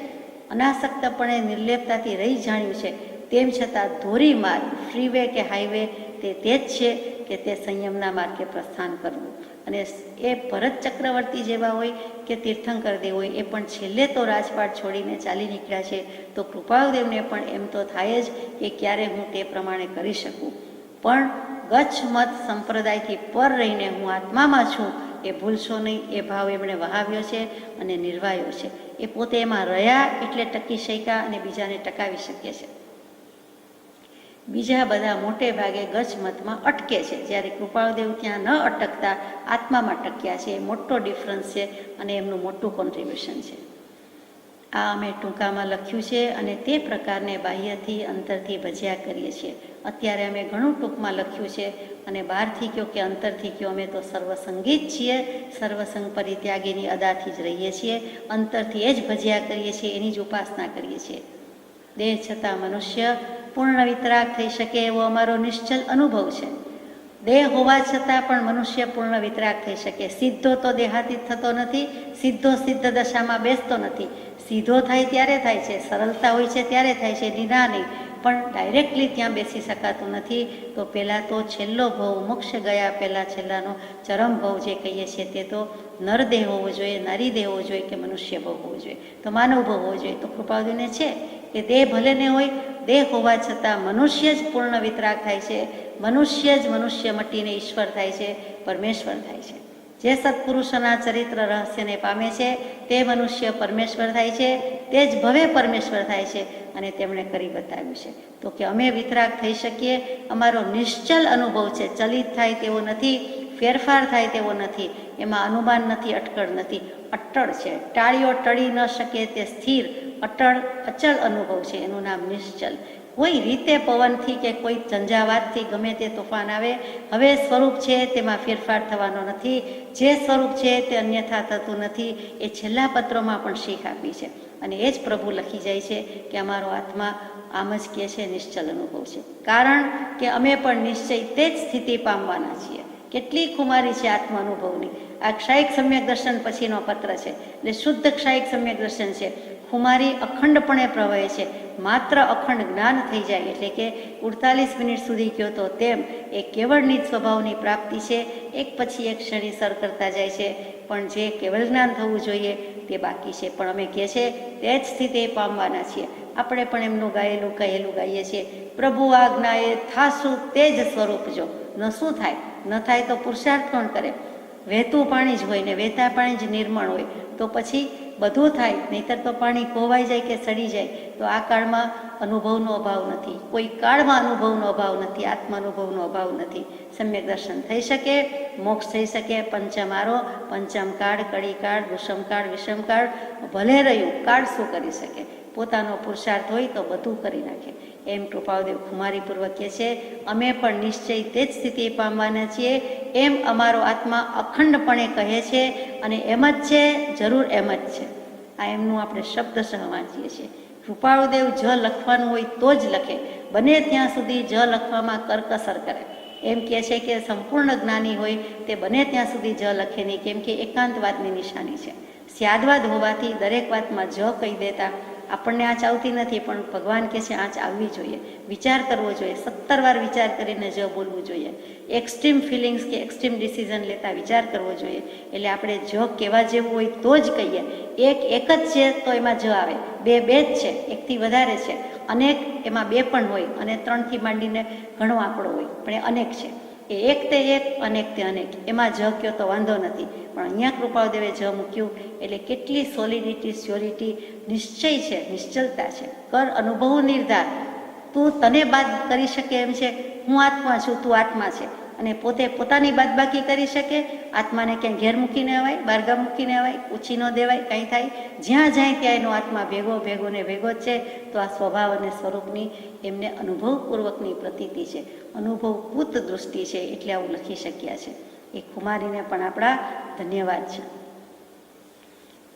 અનાસક્તપણે નિર્લેપતાથી રહી જાણ્યું છે. તેમ છતાં ધોરી માર્ગ, ફ્રીવે કે હાઈવે તે જ છે કે તે સંયમના માર્ગે પ્રસ્થાન કરવું. અને એ ભરત ચક્રવર્તી જેવા હોય કે તીર્થંકર દેવ હોય, એ પણ છેલ્લે તો રાજપાટ છોડીને ચાલી નીકળ્યા છે. તો કૃપાળદેવને પણ એમ તો થાય જ કે ક્યારે હું તે પ્રમાણે કરી શકું. પણ ગચ્છ મત સંપ્રદાયથી પર રહીને હું આત્મામાં છું એ ભૂલશો નહીં. એ ભાવ એમણે વહાવ્યો છે અને નિર્વાયો છે. એ પોતે એમાં રહ્યા એટલે ટકી શક્યા અને બીજાને ટકાવી શકે છે. બીજા બધા મોટે ભાગે ગચ્છ મતમાં અટકે છે, જ્યારે કૃપાળદેવ ત્યાં ન અટકતા આત્મામાં ટક્યા છે. એ મોટો ડિફરન્સ છે અને એમનું મોટું કોન્ટ્રીબ્યુશન છે. આ અમે ટૂંકામાં લખ્યું છે અને તે પ્રકારને બાહ્યથી અંતરથી ભજ્યા કરીએ છીએ. અત્યારે અમે ઘણું ટૂંકમાં લખ્યું છે અને બહારથી કહો કે અંતરથી કહો, અમે તો સર્વસંગી જ છીએ. સર્વસંગ પરિત્યાગીની અદાથી જ રહીએ છીએ. અંતરથી એ જ ભજ્યા કરીએ છીએ, એની જ ઉપાસના કરીએ છીએ. દેહ છતાં મનુષ્ય પૂર્ણ વિતરાગ થઈ શકે એવો અમારો નિશ્ચલ અનુભવ છે. દેહ હોવા છતાં પણ મનુષ્ય પૂર્ણ વિતરાગ થઈ શકે. સીધો તો દેહાતીત થતો નથી, સીધો સિદ્ધ દશામાં બેસતો નથી. સીધો થાય ત્યારે થાય છે, સરળતા હોય છે ત્યારે થાય છે, નિના નહીં, પણ ડાયરેક્ટલી ત્યાં બેસી શકાતું નથી. તો પહેલાં તો છેલ્લો ભવ, મોક્ષ ગયા પહેલાં છેલ્લાનો ચરમ ભવ જે કહીએ છીએ તે તો નરદેહ હોવો જોઈએ, નારી દેહ હોવો જોઈએ કે મનુષ્ય ભવ હોવો જોઈએ, તો માનવ ભવ હોવો જોઈએ. તો કૃપાળુને છે કે દેહ ભલે ને હોય, દેહ હોવા છતાં મનુષ્ય જ પૂર્ણ વિતરાગ થાય છે. મનુષ્ય જ મનુષ્ય મટીને ઈશ્વર થાય છે, પરમેશ્વર થાય છે. જે સત્પુરુષોના ચરિત્ર રહસ્યને પામે છે તે મનુષ્ય પરમેશ્વર થાય છે, તે જ ભવે પરમેશ્વર થાય છે. અને તેમણે કરી બતાવ્યું છે. તો કે અમે વિતરાગ થઈ શકીએ, અમારો નિશ્ચલ અનુભવ છે. ચલિત થાય તેવો નથી, ફેરફાર થાય તેવો નથી, એમાં અનુમાન નથી, અટકળ નથી, અટળ છે. ટાળીઓ ટળી ન શકે તે સ્થિર, અટળ, અચળ અનુભવ છે. એનું નામ નિશ્ચલ. કોઈ રીતે પવનથી કે કોઈ ઝંઝાવાતથી ગમે તે તોફાન આવે, હવે સ્વરૂપ છે તેમાં ફેરફાર થવાનો નથી. જે સ્વરૂપ છે તે અન્યથા થતું નથી. એ છેલ્લા પત્રોમાં પણ શીખ આપી છે. અને એ જ પ્રભુ લખી જાય છે કે અમારો આત્મા આમ જ કહે છે, નિશ્ચલ અનુભવ છે. કારણ કે અમે પણ નિશ્ચય તે જ સ્થિતિ પામવાના છીએ. કેટલી ખુમારી છે આત્મ અનુભવની. આ ક્ષાયિક સમ્યક દર્શન પછીનો પત્ર છે, એટલે શુદ્ધ ક્ષાયિક સમ્યક દર્શન છે. ખુમારી અખંડપણે પ્રવહે છે. માત્ર અખંડ જ્ઞાન થઈ જાય એટલે કે 48 મિનિટ સુધી કહો તો તેમ એ કેવળની જ સ્વભાવની પ્રાપ્તિ છે. એક પછી એક ક્ષણી સર કરતા જાય છે, પણ જે કેવળ જ્ઞાન થવું જોઈએ તે બાકી છે. પણ અમે કહે છે તે જ સ્થિતિ પામવાના છીએ. આપણે પણ એમનું ગાયેલું કહેલું ગાઈએ છીએ, પ્રભુ આજ્ઞાએ થાશું તે જ સ્વરૂપ જો. ન શું થાય? ન થાય તો પુરુષાર્થ કોણ કરે? વહેતું પાણી જ હોય ને વહેતા પાણી જ નિર્મળ હોય તો પછી બધું થાય. નહીંતર તો પાણી ખોવાઈ જાય કે સડી જાય. તો આ કાળમાં અનુભવનો અભાવ નથી, કોઈ કાળમાં અનુભવનો અભાવ નથી, આત્માનુભવનો અભાવ નથી. સમ્યક દર્શન થઈ શકે, મોક્ષ થઈ શકે. પંચમારો, પંચમ કાળ, કડી કાળ, દુષમ કાળ, વિષમ કાળ ભલે રહ્યું, કાળ શું કરી શકે? પોતાનો પુરુષાર્થ હોય તો બધું કરી નાખે. એમ કૃપાળુદેવ ખુમારીપૂર્વક કહે છે, અમે પણ નિશ્ચય તે જ સ્થિતિ પામવાના છીએ. એમ અમારો આત્મા અખંડપણે કહે છે અને એમ જ છે, જરૂર એમ જ છે. આ એમનું આપણે શબ્દશઃ વાંચીએ છીએ. કૃપાળુદેવ જ લખવાનું હોય તો જ લખે, બને ત્યાં સુધી જ લખવામાં કરકસર કરે. એમ કહે છે કે સંપૂર્ણ જ્ઞાની હોય તે બને ત્યાં સુધી જ લખે નહીં, કેમ કે એકાંતવાદની નિશાની છે. સ્યાદવાદ હોવાથી દરેક વાતમાં જ કહી દેતા આપણને આંચ આવતી નથી, પણ ભગવાન કહે છે આંચ આવવી જોઈએ, વિચાર કરવો જોઈએ, 17 વાર વિચાર કરીને જ બોલવું જોઈએ. એક્સ્ટ્રીમ ફિલિંગ્સ કે એક્સ્ટ્રીમ ડિસિઝન લેતા વિચાર કરવો જોઈએ. એટલે આપણે જ કહેવા જેવું હોય તો જ કહીએ. એક જ છે તો એમાં જ આવે, બે જ છે, એકથી વધારે છે, અનેક એમાં બે પણ હોય, અને 3થી માંડીને ઘણો આંકડો હોય, પણ એ અનેક છે. એ એક તે એક, અનેક તે અનેક, એમાં જ કયો તો વાંધો નથી. પણ અહીંયા કૃપાળુદેવે જ મૂક્યું એટલે કેટલી સોલિડિટી, સ્યોરિટી, નિશ્ચય છે, નિશ્ચલતા છે. કર અનુભવ નિર્ધાર. તું તને બાદ કરી શકે એમ છે, હું આત્મા છું, તું આત્મા છે, અને પોતે પોતાની બાદબાકી કરી શકે. આત્માને ક્યાંય ઘેર મૂકીને અવાય, બારગામ મૂકીને અવાય, પૂછી ન દેવાય, કંઈ થાય. જ્યાં જાય ત્યાં એનો આત્મા ભેગો ને ભેગો જ છે. તો આ સ્વભાવ અને સ્વરૂપની એમને અનુભવપૂર્વકની પ્રતીતિ છે, અનુભવભૂત દૃષ્ટિ છે, એટલે આવું લખી શક્યા છે. એ કુમારીને પણ આપણા ધન્યવાદ છે.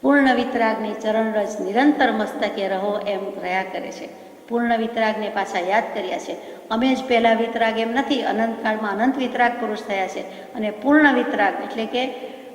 પૂર્ણ વિતરાગની ચરણરજ નિરંતર મસ્તકે રહો એમ રહ્યા કરે છે. પૂર્ણ વિતરાગને પાછા યાદ કર્યા છે. અમે જ પહેલા વિતરાગ એમ નથી, અનંતકાળમાં અનંત વિતરાગ પુરુષ થયા છે. અને પૂર્ણ વિતરાગ એટલે કે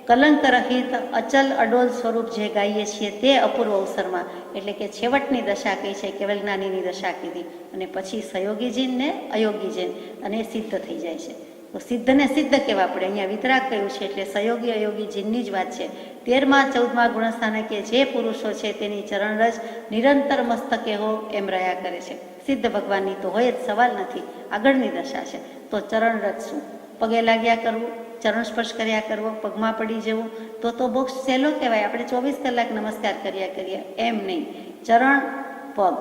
કલંક રહિત અચલ અડોલ સ્વરૂપ જે ગાઈએ છીએ તે અપૂર્વ અવસરમાં, એટલે કે છેવટની દશા કઈ છે, કેવલ જ્ઞાનીની દશા કીધી, અને પછી સહયોગીજીન ને અયોગીજીન, અને સિદ્ધ થઈ જાય છે. તો સિદ્ધને સિદ્ધ કહેવા પડે. અહીંયા વિતરાગ કહ્યું છે એટલે સહયોગી અયોગી જીનની જ વાત છે. 13મા 14મા ગુણસ્થાને કે જે પુરુષો છે તેની ચરણરજ નિરંતર મસ્તકે હો એમ રહ્યા કરે છે. સિદ્ધ ભગવાનની તો હોય જ, સવાલ નથી, આગળની દશા છે. તો ચરણરજ શું? પગે લાગ્યા કરવું, ચરણ સ્પર્શ કર્યા કરવો, પગમાં પડી જવું, તો બોક્સ સહેલો કહેવાય. આપણે 24 કલાક નમસ્કાર કર્યા કરીએ એમ નહીં. ચરણ, પગ,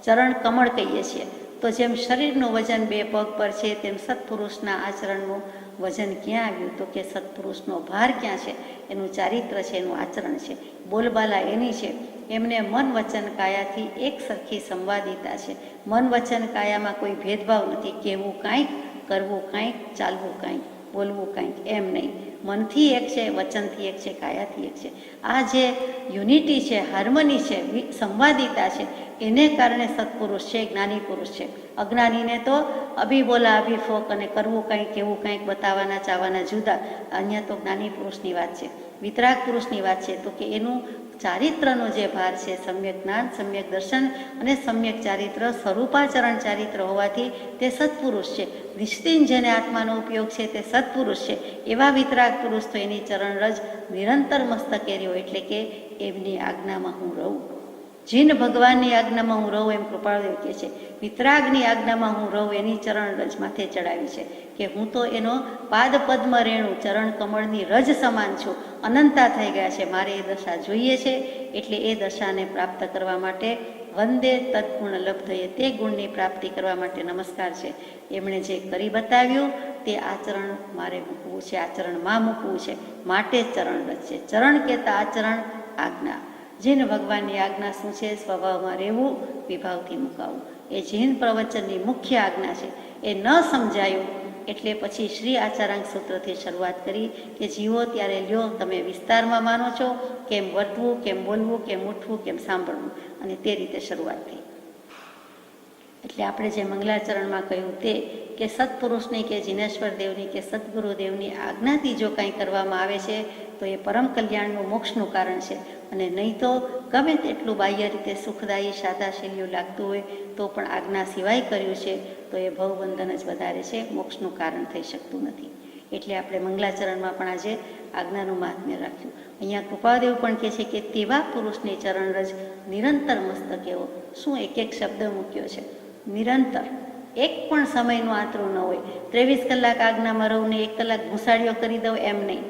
ચરણ કમળ કહીએ છીએ. તો જેમ શરીરનું વજન 2 પગ પર છે, તેમ સત્પુરુષના આચરણનું વજન ક્યાં આવ્યું? તો કે સત્પુરુષનો ભાર ક્યાં છે? એનું ચારિત્ર છે, એનું આચરણ છે, બોલબાલા એની છે. એમને મન વચન કાયાથી એક સરખી સંવાદિતા છે. મન વચન કાયામાં કોઈ ભેદભાવ નથી. કહેવું કાંઈક, કરવું કાંઈક, ચાલવું કાંઈક. બોલવું કંઈક, એમ નહીં. મનથી એક છે, વચનથી એક છે, કાયાથી એક છે. આ જે યુનિટી છે, હાર્મની છે, સંવાદિતા છે, એને કારણે સત્પુરુષ છે, જ્ઞાની પુરુષ છે. અજ્ઞાનીને તો અભી બોલા અભી ફોક અને કરવું કંઈક, કેવું કંઈક, બતાવવાના ચાવવાના જુદા. અહીંયા તો જ્ઞાની પુરુષની વાત છે, વિતરાગ પુરુષની વાત છે. તો કે એનું ચારિત્રનો જે ભાર છે, સમ્યક જ્ઞાન, સમ્યક દર્શન અને સમ્યક ચારિત્ર, સ્વરૂપાચરણ ચારિત્ર હોવાથી તે સત્પુરુષ છે. નિશ્ચિત જેને આત્માનો ઉપયોગ છે તે સત્પુરુષ છે. એવા વિતરાગ પુરુષ તો એની ચરણરજ નિરંતર મસ્તકે રહ્યો, એટલે કે એમની આજ્ઞામાં હું રહું. જીન ભગવાનની આજ્ઞામાં હું રહું, એમ કૃપાળુદેવ કહે છે. વિતરાગની આજ્ઞામાં હું રહું, એની ચરણરજ માથે ચડાવી છે કે હું તો એનો પાદ પદ્મ રેણુ, ચરણ કમળની રજ સમાન છું. અનંતા થઈ ગયા છે, મારે એ દશા જોઈએ છે. એટલે એ દશાને પ્રાપ્ત કરવા માટે વંદે તત્ગુણ લબ્ધયે, તે ગુણની પ્રાપ્તિ કરવા માટે નમસ્કાર છે. એમણે જે કરી બતાવ્યું તે આચરણ મારે મૂકવું છે, આચરણમાં મૂકવું છે. માટે ચરણરજ છે. ચરણ કહેતા આચરણ, આજ્ઞા. જીન ભગવાનની આજ્ઞા શું છે? સ્વભાવમાં રહેવું, વિભાવથી મુકાવવું. એ જીન પ્રવચનની મુખ્ય આજ્ઞા છે. એ ન સમજાયું એટલે પછી શ્રી આચારાંક સૂત્રથી શરૂઆત કરી કે જીવો ત્યારે લ્યો તમે વિસ્તારમાં માનો છો, કેમ વર્તવું, કેમ બોલવું, કેમ ઉઠવું, કેમ સાંભળવું, અને તે રીતે શરૂઆત થઈ. એટલે આપણે જે મંગલાચરણમાં કહ્યું તે કે સત્પુરુષની કે જીનેશ્વર દેવની કે સદગુરુદેવની આજ્ઞાથી જો કાંઈ કરવામાં આવે છે તો એ પરમ કલ્યાણનું, મોક્ષનું કારણ છે. અને નહીં તો ગમે તેટલું બાહ્ય રીતે સુખદાયી, સાદાશીલ્યું લાગતું હોય તો પણ આજ્ઞા સિવાય કર્યું છે તો એ ભવબંધન જ વધારે છે, મોક્ષનું કારણ થઈ શકતું નથી. એટલે આપણે મંગલાચરણમાં પણ આજે આજ્ઞાનું મહાત્મ્ય રાખ્યું. અહીંયા કૃપાદેવ પણ કહે છે કે તેવા પુરુષની ચરણરજ નિરંતર મસ્તકે એવો. શું એક એક શબ્દ મૂક્યો છે? નિરંતર. એક પણ સમયનું આંતરું ન હોય. 23 કલાક આજ્ઞામાં રહું ને 1 કલાક ઘુસાડીઓ કરી દઉં, એમ નહીં.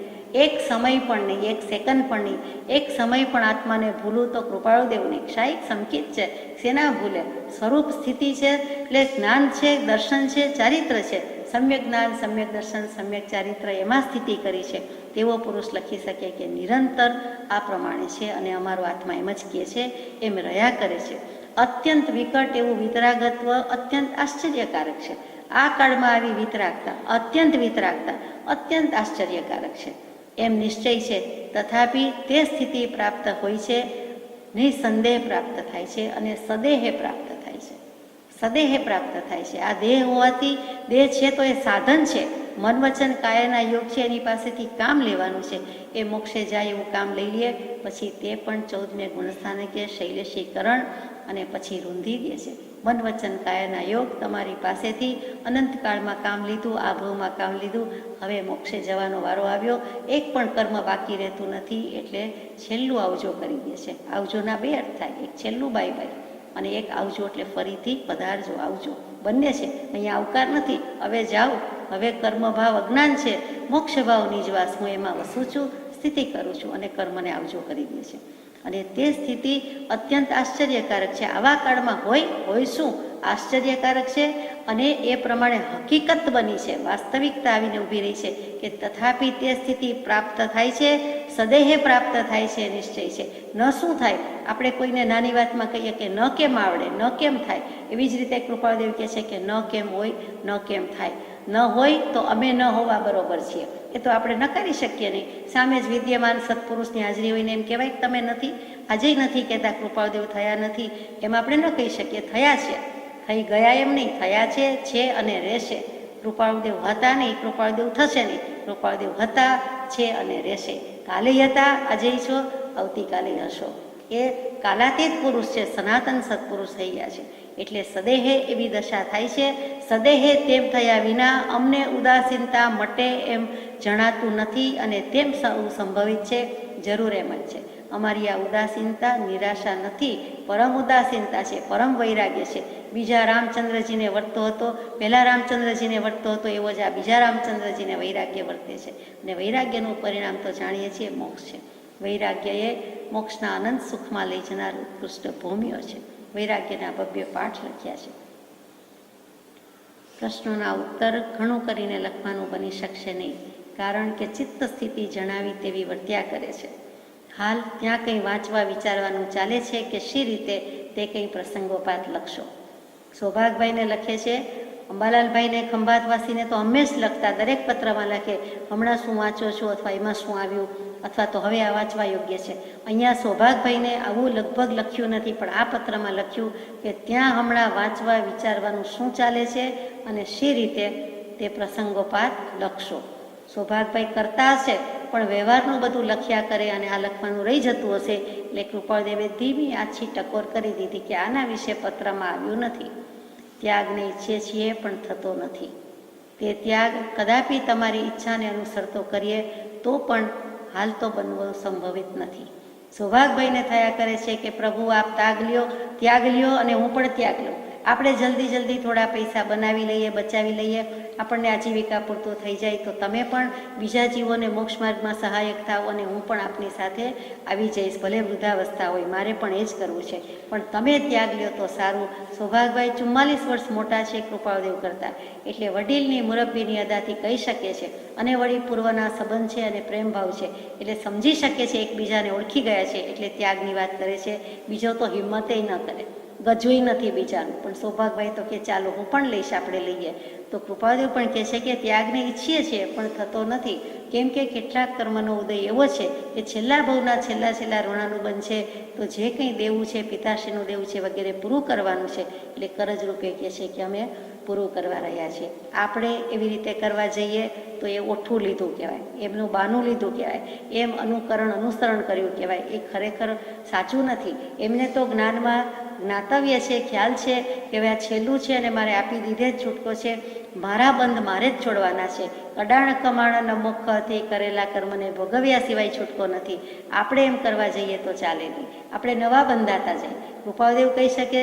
એક સમય પણ નહીં, એક સેકન્ડ પણ નહીં. એક સમય પણ આત્માને ભૂલું તો કૃપાળુદેવની ક્ષાયિક સંકિત છે. શેના ભૂલે? સ્વરૂપ સ્થિતિ છે, એટલે જ્ઞાન છે, દર્શન છે, ચારિત્ર છે. સમ્યક જ્ઞાન, સમ્યક દર્શન, સમ્યક ચારિત્ર, એમાં સ્થિતિ કરી છે. તેવો પુરુષ લખી શકે કે નિરંતર આ પ્રમાણે છે અને અમારો આત્મા એમ જ કહે છે, એમ રહ્યા કરે છે. અત્યંત વિકટ એવું વિતરાગત્વ અત્યંત આશ્ચર્યકારક છે. આ કાળમાં આવી વિતરાગતા, અત્યંત આશ્ચર્યકારક છે એમ નિશ્ચય છે. તથાપિ તે સ્થિતિ પ્રાપ્ત હોય છે, નિસંદેહ પ્રાપ્ત થાય છે અને સદેહે પ્રાપ્ત થાય છે. સદેહે પ્રાપ્ત થાય છે. આ દેહ હોવાથી, દેહ છે તો એ સાધન છે. મન વચન કાયાના યોગ છે, એની પાસેથી કામ લેવાનું છે. એ મોક્ષે જાય એવું કામ લઈ લે, પછી તે પણ 14મે ગુણસ્થાને કે શૈલેષીકરણ અને પછી રૂંધી દે છે. મન વચન કાયાના યોગ તમારી પાસેથી અનંતકાળમાં કામ લીધું, આ ભાવમાં કામ લીધું, હવે મોક્ષે જવાનો વારો આવ્યો, એક પણ કર્મ બાકી રહેતું નથી. એટલે છેલ્લું આવજો કરી દે છે. આવજોના બે અર્થ થાય, એક છેલ્લું બાય બાય અને એક આવજો એટલે ફરીથી પધારજો, આવજો, બંને છે. અહીંયા આવકાર નથી, હવે જાઓ, હવે કર્મભાવ અજ્ઞાન છે, મોક્ષ ભાવ નિજવાસ, હું એમાં વસું છું, સ્થિતિ કરું છું અને કર્મને આવજો કરી દે છે. અને તે સ્થિતિ અત્યંત આશ્ચર્યકારક છે. આવા કાળમાં હોય શું? આશ્ચર્યકારક છે. અને એ પ્રમાણે હકીકત બની છે, વાસ્તવિકતા આવીને ઊભી રહી છે કે તથાપિ તે સ્થિતિ પ્રાપ્ત થાય છે, સદેહે પ્રાપ્ત થાય છે, નિશ્ચય છે. ન શું થાય? આપણે કોઈને નાની વાતમાં કહીએ કે ન કેમ આવડે, ન કેમ થાય, એવી જ રીતે કૃપાળદેવ કહે છે કે ન કેમ હોય, ન કેમ થાય. ન હોય તો અમે ન હોવા બરોબર છીએ, એ તો આપણે નકારી શકીએ નહીં. સામે જ વિદ્યમાન સત્પુરુષની હાજરી હોઈને એમ કહેવાય કે તમે નથી, આજે નથી કહેતા કૃપાળદેવ થયા નથી, એમ આપણે ન કહી શકીએ. થયા છે, થઈ ગયા એમ નહીં, થયા છે અને રહેશે. કૃપાળદેવ હતા નહીં, કૃપાળદેવ થશે નહીં. કૃપાળદેવ હતા, છે અને રહેશે. કાલે હતા, આજે છો, આવતીકાલે હશો. એ કાલાતીત પુરુષ છે, સનાતન સત્પુરુષ થઈ ગયા છે. એટલે સદેહે એવી દશા થાય છે. સદેહે તેમ થયા વિના અમને ઉદાસીનતા મટે એમ જણાતું નથી અને તેમ સંભવિત છે, જરૂર એમ જ છે. અમારી આ ઉદાસીનતા નિરાશા નથી, પરમ ઉદાસીનતા છે, પરમ વૈરાગ્ય છે. બીજા રામચંદ્રજીને વર્તતો હતો, પહેલા રામચંદ્રજીને વર્તતો હતો, એવો જ આ બીજા રામચંદ્રજીને વૈરાગ્ય વર્તે છે. અને વૈરાગ્યનું પરિણામ તો જાણીએ છીએ, મોક્ષ છે. વૈરાગ્ય એ મોક્ષના અનંત સુખમાં લઈ જનાર ઉત્કૃષ્ટ ભૂમિઓ છે. વૈરાગ્યના ભવ્ય પાઠ લખ્યા છે. પ્રશ્નોના ઉત્તર ઘણું કરીને લખવાનું બની શકશે નહીં, કારણ કે ચિત્ત સ્થિતિ જણાવી તેવી વર્ત્યા કરે છે. હાલ ત્યાં કંઈ વાંચવા વિચારવાનું ચાલે છે કે શી રીતે તે કંઈ પ્રસંગોપાત લખશો. સૌભાગભાઈને લખે છે, અંબાલાલભાઈને ખંભાતવાસીને તો હંમેશ લખતા, દરેક પત્રમાં લખે હમણાં શું વાંચો છો અથવા એમાં શું આવ્યું અથવા તો હવે આ વાંચવા યોગ્ય છે. અહીંયા સૌભાગભાઈને આવું લગભગ લખ્યું નથી, પણ આ પત્રમાં લખ્યું કે ત્યાં હમણાં વાંચવા વિચારવાનું શું ચાલે છે અને શી રીતે તે પ્રસંગોપાત લખશો. સૌભાગભાઈ કરતા હશે પણ વ્યવહારનું બધું લખ્યા કરે અને આ લખવાનું રહી જતું હશે, એટલે કૃપાળદેવે ધીમી આછી ટકોર કરી દીધી કે આના વિશે પત્રમાં આવ્યું નથી. ત્યાગને ઈચ્છીએ છીએ પણ થતો નથી. તે ત્યાગ કદાપી તમારી ઈચ્છાને અનુસરતો કરીએ તો પણ હાલ તો બનવો સંભવિત નથી. સૌભાગભાઈને થયા કરે છે કે પ્રભુ આપ ત્યાગ લ્યો અને હું પણ ત્યાગ લઉં. આપણે જલ્દી થોડા પૈસા બનાવી લઈએ, બચાવી લઈએ, આપણને આજીવિકા પૂરતું થઈ જાય તો તમે પણ બીજા જીવોને મોક્ષ માર્ગમાં સહાયક થાઓ અને હું પણ આપની સાથે આવી જઈશ, ભલે વૃદ્ધાવસ્થા હોય, મારે પણ એ જ કરવું છે, પણ તમે ત્યાગ લ્યો તો સારું. સૌભાગભાઈ 44 વર્ષ મોટા છે કૃપાળદેવ કરતા, એટલે વડીલની મુરબ્બીની અદાથી કહી શકે છે અને વળી પૂર્વના સંબંધ છે અને પ્રેમભાવ છે એટલે સમજી શકે છે, એકબીજાને ઓળખી ગયા છે એટલે ત્યાગની વાત કરે છે. બીજો તો હિંમતે ન કરે, ગજુય નથી બીજાનું. પણ સૌભાગભાઈ તો કે ચાલો હું પણ લઈશ, આપણે લઈએ. તો કૃપાળદેવ પણ કહે છે કે ત્યાગને ઈચ્છીએ છીએ પણ થતો નથી, કેમ કે કેટલાક કર્મનો ઉદય એવો છે કે છેલ્લા ભવના છેલ્લા ઋણાનુબંધ છે, તો જે કંઈ દેવું છે, પિતાશ્રીનું દેવું છે વગેરે પૂરું કરવાનું છે, એટલે કરજ રૂપે કહે છે કે અમે પૂરું કરવા રહ્યા છીએ. આપણે એવી રીતે કરવા જઈએ તો એ ઓઠું લીધું કહેવાય, એમનું બાનું લીધું કહેવાય, એમ અનુસરણ કર્યું કહેવાય. એ ખરેખર સાચું નથી. એમને તો જ્ઞાનમાં જ્ઞાતવ્ય છે, ખ્યાલ છે કે હવે આ છેલ્લું છે અને મારે આપી દીધે જ છૂટકો છે, મારા બંધ મારે જ છોડવાના છે. અડાણ કમાણ મુખથી કરેલા કર્મને ભોગવ્યા સિવાય છૂટકો નથી. આપણે એમ કરવા જઈએ તો ચાલે નહીં, આપણે નવા બંધાતા જાય. કૃપાળદેવ કહી શકે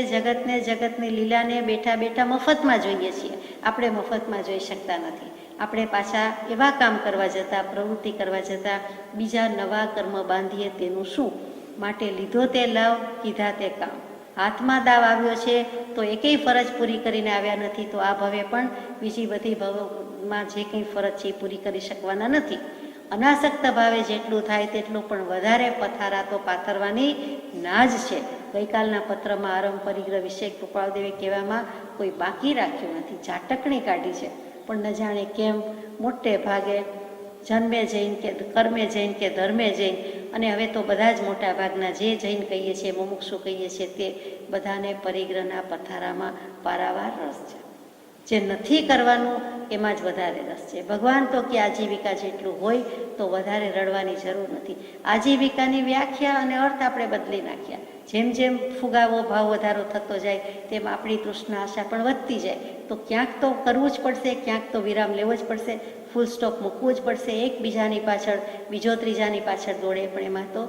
જગતની લીલાને બેઠા મફતમાં જોઈએ છીએ, આપણે મફતમાં જોઈ શકતા નથી. આપણે પાછા એવા કામ કરવા જતાં, પ્રવૃત્તિ કરવા જતાં બીજા નવા કર્મ બાંધીએ તેનું શું? માટે લીધો તે લવ, કીધા તે કામ. હાથમાં દાવ આવ્યો છે તો એકેય ફરજ પૂરી કરીને આવ્યા નથી, તો આ ભવે પણ બીજી બધી ભવમાં જે કંઈ ફરજ છે એ પૂરી કરી શકવાના નથી. અનાસક્ત ભાવે જેટલું થાય તેટલું પણ વધારે પથારા તો પાથરવાની ના જ છે. ગઈકાલના પત્રમાં આરંભ પરિગ્રહ વિશે કૃપાળદેવે કહેવામાં કોઈ બાકી રાખ્યું નથી, ઝાટકણી કાઢી છે. પણ ન જાણે કેમ મોટે ભાગે જન્મે જૈન કે કર્મે જૈન કે ધર્મે જૈન, અને હવે તો બધા જ મોટા ભાગના જે જૈન કહીએ છીએ, મુમુક્ષુ કહીએ છીએ, તે બધાને પરિગ્રહના પથારામાં પારાવાર રસ છે. જે નથી કરવાનું એમાં જ વધારે રસ છે. ભગવાન તો કે આજીવિકા જેટલું હોય તો વધારે રડવાની જરૂર નથી. આજીવિકાની વ્યાખ્યા અને અર્થ આપણે બદલી નાખ્યા. જેમ જેમ ફુગાવો ભાવ વધારો થતો જાય તેમ આપણી તૃષ્ણા આશા પણ વધતી જાય. તો ક્યાંક તો કરવું જ પડશે, ક્યાંક તો વિરામ લેવો જ પડશે, ફૂલ સ્ટોપ મૂકવું જ પડશે. એકબીજાની પાછળ બીજો ત્રીજાની પાછળ દોડે, પણ એમાં તો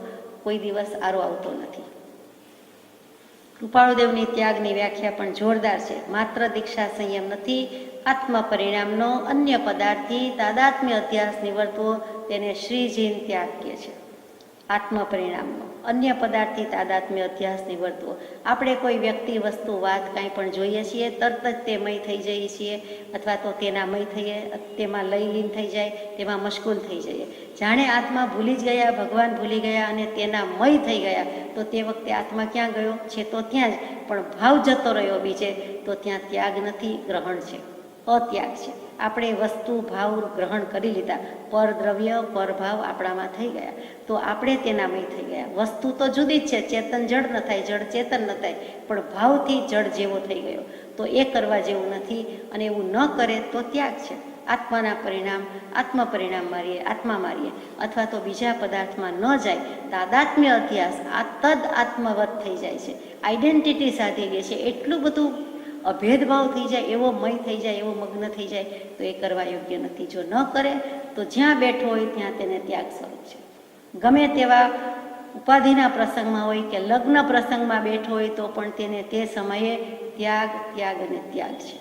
કોઈ દિવસ આરો આવતો નથી. કૃપાળુદેવની ત્યાગની વ્યાખ્યા પણ જોરદાર છે. માત્ર દીક્ષા સંયમ નથી, આત્મ પરિણામનો અન્ય પદાર્થથી તાદાત્મ્ય અધ્યાસ નિવર્તવો તેને શ્રીજીન ત્યાગ કહે છે. આત્મ પરિણામનો અન્ય પદાર્થથી તાદાત્મ્ય અધ્યાસ નિવર્તવો. આપણે કોઈ વ્યક્તિ, વસ્તુ, વાત કાંઈ પણ જોઈએ છીએ, તરત જ તે મય થઈ જઈએ છીએ, અથવા તો તેના મય થઈએ, તેમાં લયલીન થઈ જાય, તેમાં મશગુલ થઈ જઈએ. જાણે આત્મા ભૂલી જ ગયા, ભગવાન ભૂલી ગયા અને તેના મય થઈ ગયા, તો તે વખતે આત્મા ક્યાં ગયો છે? તો ત્યાં જ. પણ ભાવ જતો રહ્યો બીજે, તો ત્યાં ત્યાગ નથી, ગ્રહણ છે, અત્યાગ છે. આપણે વસ્તુ, ભાવ ગ્રહણ કરી લીધા, પર દ્રવ્ય, પર ભાવ આપણામાં થઈ ગયા, તો આપણે તેનામય થઈ ગયા. વસ્તુ તો જુદી જ છે, ચેતન જડ ન થાય, જડ ચેતન ન થાય, પણ ભાવથી જડ જેવો થઈ ગયો, તો એ કરવા જેવું નથી. અને એવું ન કરે તો ત્યાગ છે. આત્માના પરિણામ, આત્મ પરિણામ મારીએ, આત્મા મારીએ, અથવા તો બીજા પદાર્થમાં ન જાય, તાદાત્મ્ય અધ્યાસ આ તદ આત્મવત થઈ જાય છે, આઈડેન્ટિટી સાધી લે છે. એટલું બધું અભેદભાવ થઈ જાય, એવો મય થઈ જાય, એવો મગ્ન થઈ જાય, તો એ કરવા યોગ્ય નથી. જો ન કરે તો જ્યાં બેઠો હોય ત્યાં તેને ત્યાગ સ્વરૂપ છે. ગમે તેવા ઉપાધિના પ્રસંગમાં હોય કે લગ્ન પ્રસંગમાં બેઠો હોય તો પણ તેને તે સમયે ત્યાગ અને ત્યાગ છે.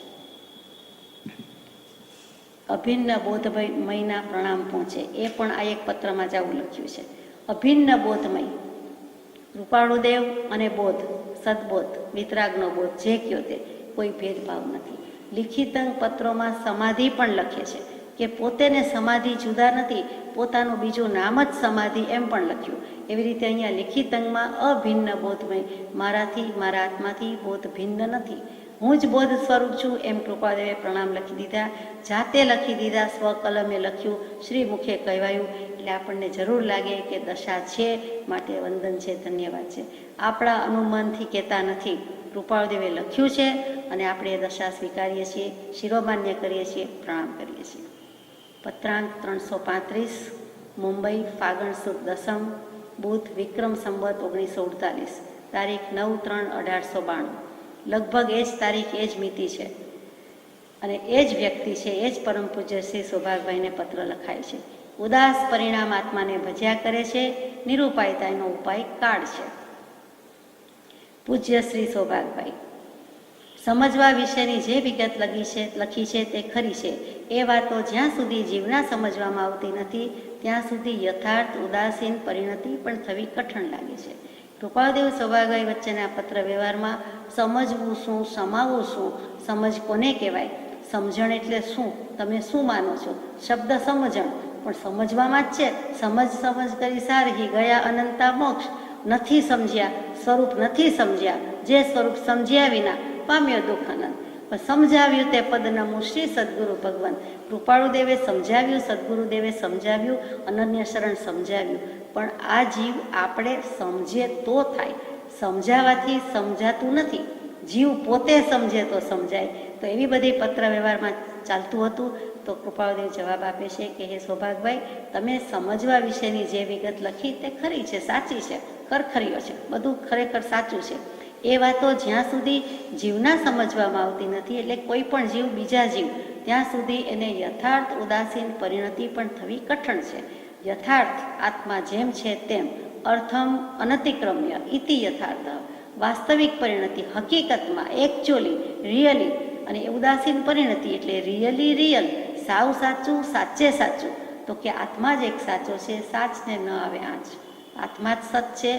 અભિન્ન બોધમયના પ્રણામ પહોંચે, એ પણ આ એક પત્રમાં જ આવું લખ્યું છે. અભિન્ન બોધમય, કૃપાળુદેવ અને બોધ, સદબોધ, વિતરાગનો બોધ, જે કયો તે કોઈ ભેદભાવ નથી. લિખિતંગ પત્રોમાં સમાધિ પણ લખે છે કે પોતે ને સમાધિ જુદા નથી, પોતાનું બીજું નામ જ સમાધિ, એમ પણ લખ્યું. એવી રીતે અહીંયા લિખિતંગમાં અભિન્ન બોધમય, મારાથી, મારા આત્માથી બોધ ભિન્ન નથી. હું જ બોધ સ્વરૂપ છું એમ કૃપાદેવે પ્રણામ લખી દીધા, જાતે લખી દીધા, સ્વકલમે લખ્યું, શ્રી મુખે કહેવાયું. એટલે આપણને જરૂર લાગે કે દશા છે, માટે વંદન છે, ધન્યવાદ છે. આપણા અનુમાનથી કહેતા નથી, કૃપાળદેવે લખ્યું છે અને આપણે એ દશા સ્વીકારીએ છીએ, શિરોમાન્ય કરીએ છીએ, પ્રણામ કરીએ છીએ. પત્રાંક 335, મુંબઈ, ફાગણ સુદ દસમ, બુધ, વિક્રમ સંવત 1948, તારીખ 9/3/1892. લગભગ એ જ તારીખ, એ જ મિતિ છે અને એ જ વ્યક્તિ છે, એ જ પરમ પૂજ્ય શ્રી સૌભાગભાઈને પત્ર લખાય છે. ઉદાસ પરિણામ આત્માને ભજ્યા કરે છે, નિરૂપાયતાનો ઉપાય કાળ છે. પૂજ્ય શ્રી સૌભાગભાઈ, સમજવા વિશેની જે વિગત લખી છે તે ખરી છે. એ વાતો જ્યાં સુધી જીવના સમજવામાં આવતી નથી ત્યાં સુધી યથાર્થ ઉદાસીન પરિણતિ પણ થવી કઠણ લાગે છે. કૃપાળદેવ સૌભાગભાઈ વચ્ચેના પત્ર વ્યવહારમાં સમજવું શું, સમાવવું શું, સમજ કોને કહેવાય, સમજણ એટલે શું, તમે શું માનો છો, શબ્દ સમજણ, પણ સમજવામાં જ છે. સમજ કરી સારહી ગયા અનંતા મોક્ષ. નથી સમજ્યા, સ્વરૂપ નથી સમજ્યા, જે સ્વરૂપ સમજ્યા વિના પામ્યો દુઃખ અનંત. પણ સમજાવ્યું તે પદ નમું શ્રી સદગુરુ ભગવાન. કૃપાળુદેવે સમજાવ્યું, સદગુરુદેવે સમજાવ્યું, અનન્ય શરણ સમજાવ્યું. પણ આ જીવ આપણે સમજે તો થાય, સમજાવવાથી સમજાતું નથી. જીવ પોતે સમજે તો સમજાય. તો એવી બધી પત્ર વ્યવહારમાં ચાલતું હતું. તો કૃપાળદેવ જવાબ આપે છે કે હે સૌભાગભાઈ, તમે સમજવા વિશેની જે વિગત લખી તે ખરી છે, સાચી છે, ખરખરીઓ છે, બધું ખરેખર સાચું છે. એ વાતો જ્યાં સુધી જીવના સમજવામાં આવતી નથી, એટલે કોઈ પણ જીવ બીજા જીવ, ત્યાં સુધી એને યથાર્થ ઉદાસીન પરિણતિ પણ થવી કઠણ છે. યથાર્થ આત્મા જેમ છે તેમ, અર્થમ અનતિક્રમ્ય ઇતિ યથાર્થ, વાસ્તવિક પરિણતિ હકીકતમાં, એકચ્યુઅલી, રિયલી, અને ઉદાસીન પરિણતિ એટલે રિયલી રિયલ, સાવ સાચું, સાચે સાચું. તો કે આત્મા જ એક સાચો છે, સાચને ન આવે આંચ. આત્મા જ સત છે,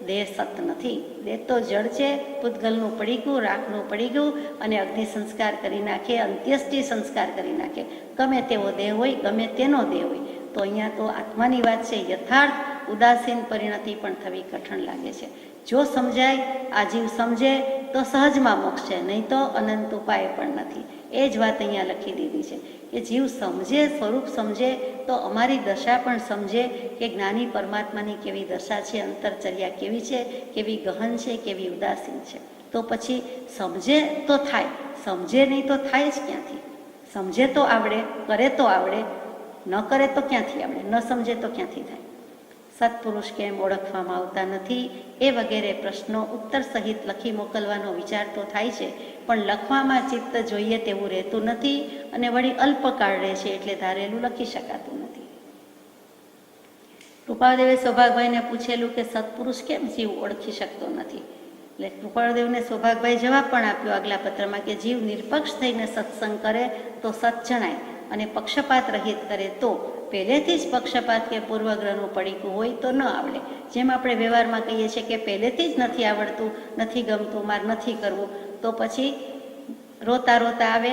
દેહ સત નથી. દેહ તો જળ છે, પૂતગલનું પડીગું, રાખનું પડીગું, અને અગ્નિ સંસ્કાર કરી નાખે, અંત્યેષ્ટિ સંસ્કાર કરી નાખે, ગમે તેવો દેહ હોય, ગમે તેનો દેહ હોય. તો અહીંયા તો આત્માની વાત છે. યથાર્થ ઉદાસીન પરિણતિ પણ થવી કઠણ લાગે છે. જો સમજાય, આ જીવ સમજે તો સહજમાં મોક્ષ છે, નહીં તો અનંત ઉપાય પણ નથી. એ જ વાત અહીંયા લખી દીધી છે કે જીવ સમજે, સ્વરૂપ સમજે તો અમારી દશા પણ સમજે કે જ્ઞાની પરમાત્માની કેવી દશા છે, અંતરચર્યા કેવી છે, કેવી ગહન છે, કેવી ઉદાસીન છે. તો પછી સમજે તો થાય, સમજે નહીં તો થાય જ ક્યાંથી? સમજે તો આવડે, કરે તો આવડે, ન કરે તો ક્યાંથી આવડે, ન સમજે તો ક્યાંથી થાય? સત્પુરુષ કેમ ઓળખવામાં આવતા નથી, એ વગેરે પ્રશ્નો ઉત્તર સહિત લખી મોકલવાનો વિચાર તો થાય છે, પણ લખવામાં ચિત્ત જોઈએ તેવું રહેતું નથી, અને વળી અલ્પકાળ રહે છે, એટલે ધારેલું લખી શકાતું નથી. કૃપાળદેવે સૌભાગભાઈને પૂછેલું કે સત્પુરુષ કેમ જીવ ઓળખી શકતો નથી? એટલે કૃપાળદેવને સૌભાગભાઈ જવાબ પણ આપ્યો આગલા પત્રમાં કે જીવ નિરપક્ષ થઈને સત્સંગ કરે તો સત જણાય, અને પક્ષપાત રહિત કરે તો. પહેલેથી જ પક્ષપાત કે પૂર્વગ્રહનું પડીકું હોય તો ન આવડે. જેમ આપણે વ્યવહારમાં કહીએ છીએ કે પહેલેથી જ નથી આવડતું, નથી ગમતું, મારે નથી કરવું, તો પછી રોતા રોતા આવે,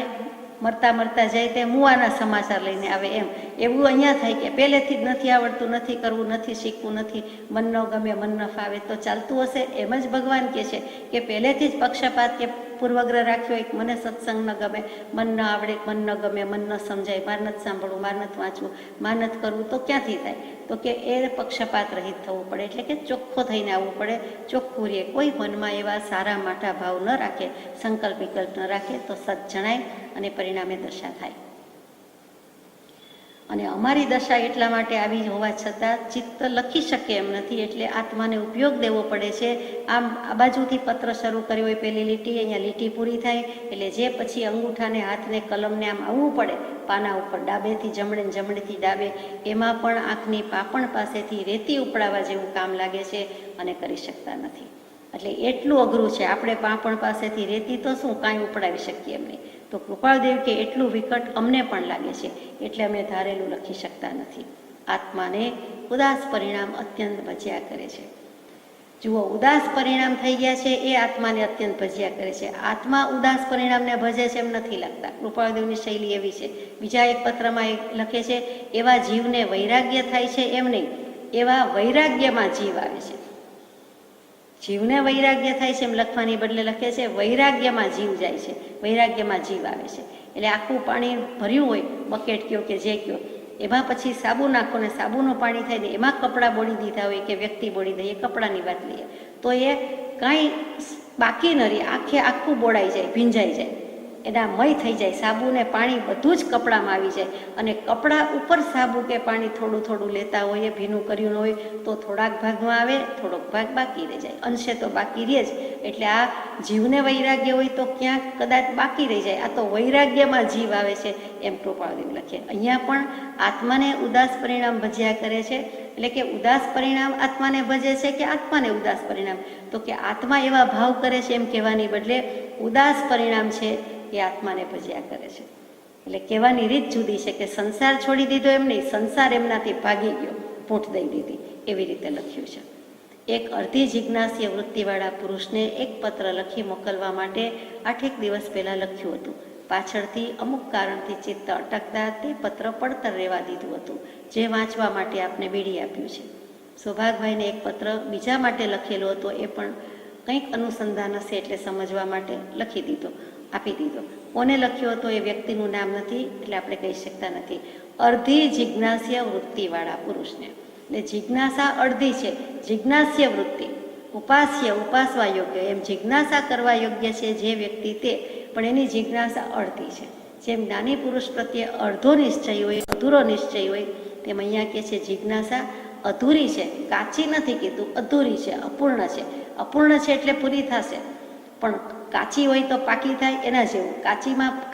મરતા મરતા જાય તે મુવાના સમાચાર લઈને આવે. એવું અહીંયા થાય કે પહેલેથી જ નથી આવડતું, નથી કરવું, નથી શીખવું, નથી, મન ન ગમે, મન ન ફાવે, તો ચાલતું હશે. એમ જ ભગવાન કહે છે કે પહેલેથી જ પક્ષપાત કે પૂર્વગ્રહ રાખ્યો હોય, મને સત્સંગ ન ગમે, મન ન આવડે, મન ન ગમે, મન ન સમજાય, માર નથી સાંભળવું, માર નથી વાંચવું, માર નથી કરવું, તો ક્યાંથી થાય? તો કે એ પક્ષપાત રહિત થવું પડે, એટલે કે ચોખ્ખો થઈને આવવું પડે, ચોખ્ખું રહે. કોઈ મનમાં એવા સારા માઠા ભાવ ન રાખે, સંકલ્પ વિકલ્પ ન રાખે, તો સત જણાય અને પરિણામે દશા થાય. અને અમારી દશા એટલા માટે આવી હોવા છતાં ચિત્ત લખી શકે એમ નથી, એટલે આત્માને ઉપયોગ દેવો પડે છે. આમ આ બાજુથી પત્ર શરૂ કર્યો હોય, પહેલી લીટી, અહીંયા લીટી પૂરી થાય એટલે જે પછી અંગૂઠાને, હાથને, કલમને આમ આવવું પડે પાના ઉપર, ડાબેથી જમણે, જમણેથી ડાબે, એમાં પણ આંખની પાપણ પાસેથી રેતી ઉપડાવવા જેવું કામ લાગે છે અને કરી શકતા નથી. એટલે એટલું અઘરું છે. આપણે પાપણ પાસેથી રેતી તો શું કાંઈ ઉપડાવી શકીએ એમ નહીં. તો કૃપાળદેવ કે એટલું વિકટ અમને પણ લાગે છે, એટલે અમે ધારેલું લખી શકતા નથી. આત્માને ઉદાસ પરિણામ અત્યંત ભજ્યા કરે છે. જુઓ, ઉદાસ પરિણામ થઈ ગયા છે એ આત્માને અત્યંત ભજ્યા કરે છે. આત્મા ઉદાસ પરિણામને ભજે છે એમ નથી લાગતા. કૃપાળદેવની શૈલી એવી છે. બીજા એક પત્રમાં લખે છે, એવા જીવને વૈરાગ્ય થાય છે એમ નહીં, એવા વૈરાગ્યમાં જીવ આવે છે. જીવને વૈરાગ્ય થાય છે એમ લખવાની બદલે લખે છે વૈરાગ્યમાં જીવ જાય છે, વૈરાગ્યમાં જીવ આવે છે. એટલે આખું પાણી ભર્યું હોય, બકેટ કયો કે જે કયો, એમાં પછી સાબુ નાખો ને સાબુનું પાણી થાય ને એમાં કપડાં બોળી દીધા હોય કે વ્યક્તિ બોળી દે, એ કપડાની વાત લઈએ તો એ કાંઈ બાકી ન રહે, આખું બોળાઈ જાય, ભીંજાઈ જાય, એના મય થઈ જાય, સાબુ ને પાણી બધું જ કપડામાં આવી જાય. અને કપડાં ઉપર સાબુ કે પાણી થોડું થોડું લેતા હોઈએ, ભીનું કર્યું ન હોય તો થોડાક ભાગમાં આવે, થોડોક ભાગ બાકી રહી જાય, અંશે તો બાકી રહે જ. એટલે આ જીવને વૈરાગ્ય હોય તો ક્યાંક કદાચ બાકી રહી જાય, આ તો વૈરાગ્યમાં જીવ આવે છે એમ કૃપાળુદેવ લખે. અહીંયા પણ આત્માને ઉદાસ પરિણામ ભજ્યા કરે છે. એટલે કે ઉદાસ પરિણામ આત્માને ભજે છે કે આત્માને ઉદાસ પરિણામ? તો કે આત્મા એવા ભાવ કરે છે એમ કહેવાની બદલે ઉદાસ પરિણામ છે એ આત્માને ભજ્યા કરે છે. એટલે કહેવાની રીત જુદી છે કે સંસાર છોડી દીધો એમ નહીં, સંસાર એમનાથી ભાગી ગયો, પૂંઠ દઈ દીધી, એવી રીતે લખ્યું છે. એક અડધી જિજ્ઞાસીય વૃત્તિવાળા પુરુષને એક પત્ર લખી મોકલવા માટે 8 દિવસ પહેલાં લખ્યું હતું. પાછળથી અમુક કારણથી ચિત્ત અટકતા તે પત્ર પડતર રહેવા દીધું હતું, જે વાંચવા માટે આપને બીડી આપ્યું છે. સૌભાગભાઈને એક પત્ર બીજા માટે લખેલો હતો, એ પણ કંઈક અનુસંધાન હશે એટલે સમજવા માટે લખી દીધો, આપી દીધો. કોને લખ્યો હતો એ વ્યક્તિનું નામ નથી એટલે આપણે કહી શકતા નથી. અડધી જિજ્ઞાસીય વૃત્તિવાળા પુરુષને, એટલે જિજ્ઞાસા અડધી છે, જિજ્ઞાસ્ય વૃત્તિ, ઉપાસ્ય ઉપાસવા યોગ્ય, એમ જિજ્ઞાસા કરવા યોગ્ય છે જે વ્યક્તિ તે, પણ એની જિજ્ઞાસા અડધી છે. જેમ જ્ઞાની પુરુષ પ્રત્યે અડધો નિશ્ચય હોય, અધૂરો નિશ્ચય હોય, તેમ અહીંયા કહે છે જિજ્ઞાસા અધૂરી છે, કાચી નથી કીધું, અધૂરી છે, અપૂર્ણ છે. અપૂર્ણ છે એટલે પૂરી થશે, પણ કાચી હોય તો પાકી થાય, એના જેવું.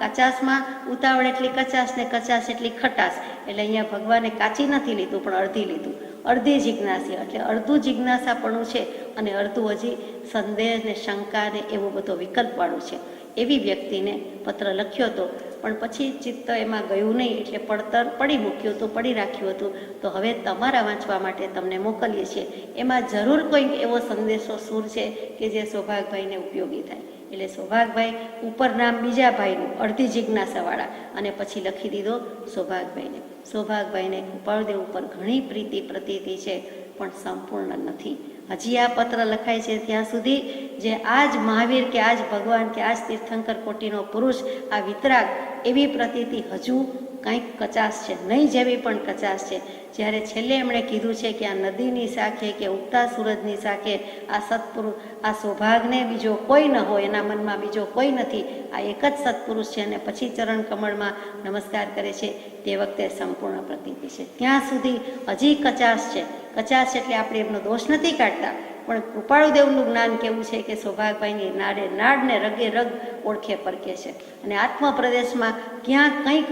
કચાશમાં ઉતાવળ એટલી કચાશ ને કચાશ એટલી ખટાશ. એટલે અહીંયા ભગવાને કાચી નથી લીધું પણ અડધી લીધું, અડધી જિજ્ઞાસા. એટલે અડધું જિજ્ઞાસાપણું છે અને અડધું હજી સંદેહ ને શંકા ને એવો બધો વિકલ્પવાળું છે. એવી વ્યક્તિને પત્ર લખ્યો હતો, પણ પછી ચિત્ત એમાં ગયું નહીં એટલે પડતર પડી મૂક્યું હતું, પડી રાખ્યું હતું. તો હવે તમારા વાંચવા માટે તમને મોકલીએ છીએ. એમાં જરૂર કોઈક એવો સંદેશો સૂર છે કે જે સૌભાગભાઈને ઉપયોગી થાય. એટલે સૌભાગભાઈ ઉપર નામ બીજા ભાઈનું, અડધી જિજ્ઞાસાવાળા, અને પછી લખી દીધો સૌભાગભાઈને. સૌભાગભાઈને કૃપાળુદેવ ઉપર ઘણી પ્રીતિ પ્રતીતિ છે, પણ સંપૂર્ણ નથી. હજી આ પત્ર લખાય છે ત્યાં સુધી જે આજ મહાવીર કે આજ ભગવાન કે આજ તીર્થંકર કોટીનો પુરુષ, આ વિતરાગ, એવી પ્રતીતિ હજુ કંઈક કચાશ છે, નહીં જેવી પણ કચાશ છે. જ્યારે છેલ્લે એમણે કીધું છે કે આ નદીની શાખે કે ઉગતા સૂરજની શાખે આ સત્પુરુષ, આ સૌભાગને બીજો કોઈ ન હોય, એના મનમાં બીજો કોઈ નથી, આ એક જ સત્પુરુષ છે, અને પછી ચરણ કમળમાં નમસ્કાર કરે છે, તે વખતે સંપૂર્ણ પ્રતીતિ છે. ત્યાં સુધી હજી કચાશ છે. કચાશ એટલે આપણે એમનો દોષ નથી કાઢતા, પણ કૃપાળુદેવનું જ્ઞાન કેવું છે કે સૌભાગભાઈની નાડે નાડ ને રગે રગ ઓળખે પરખે છે. અને આત્મપ્રદેશમાં ક્યાં કંઈક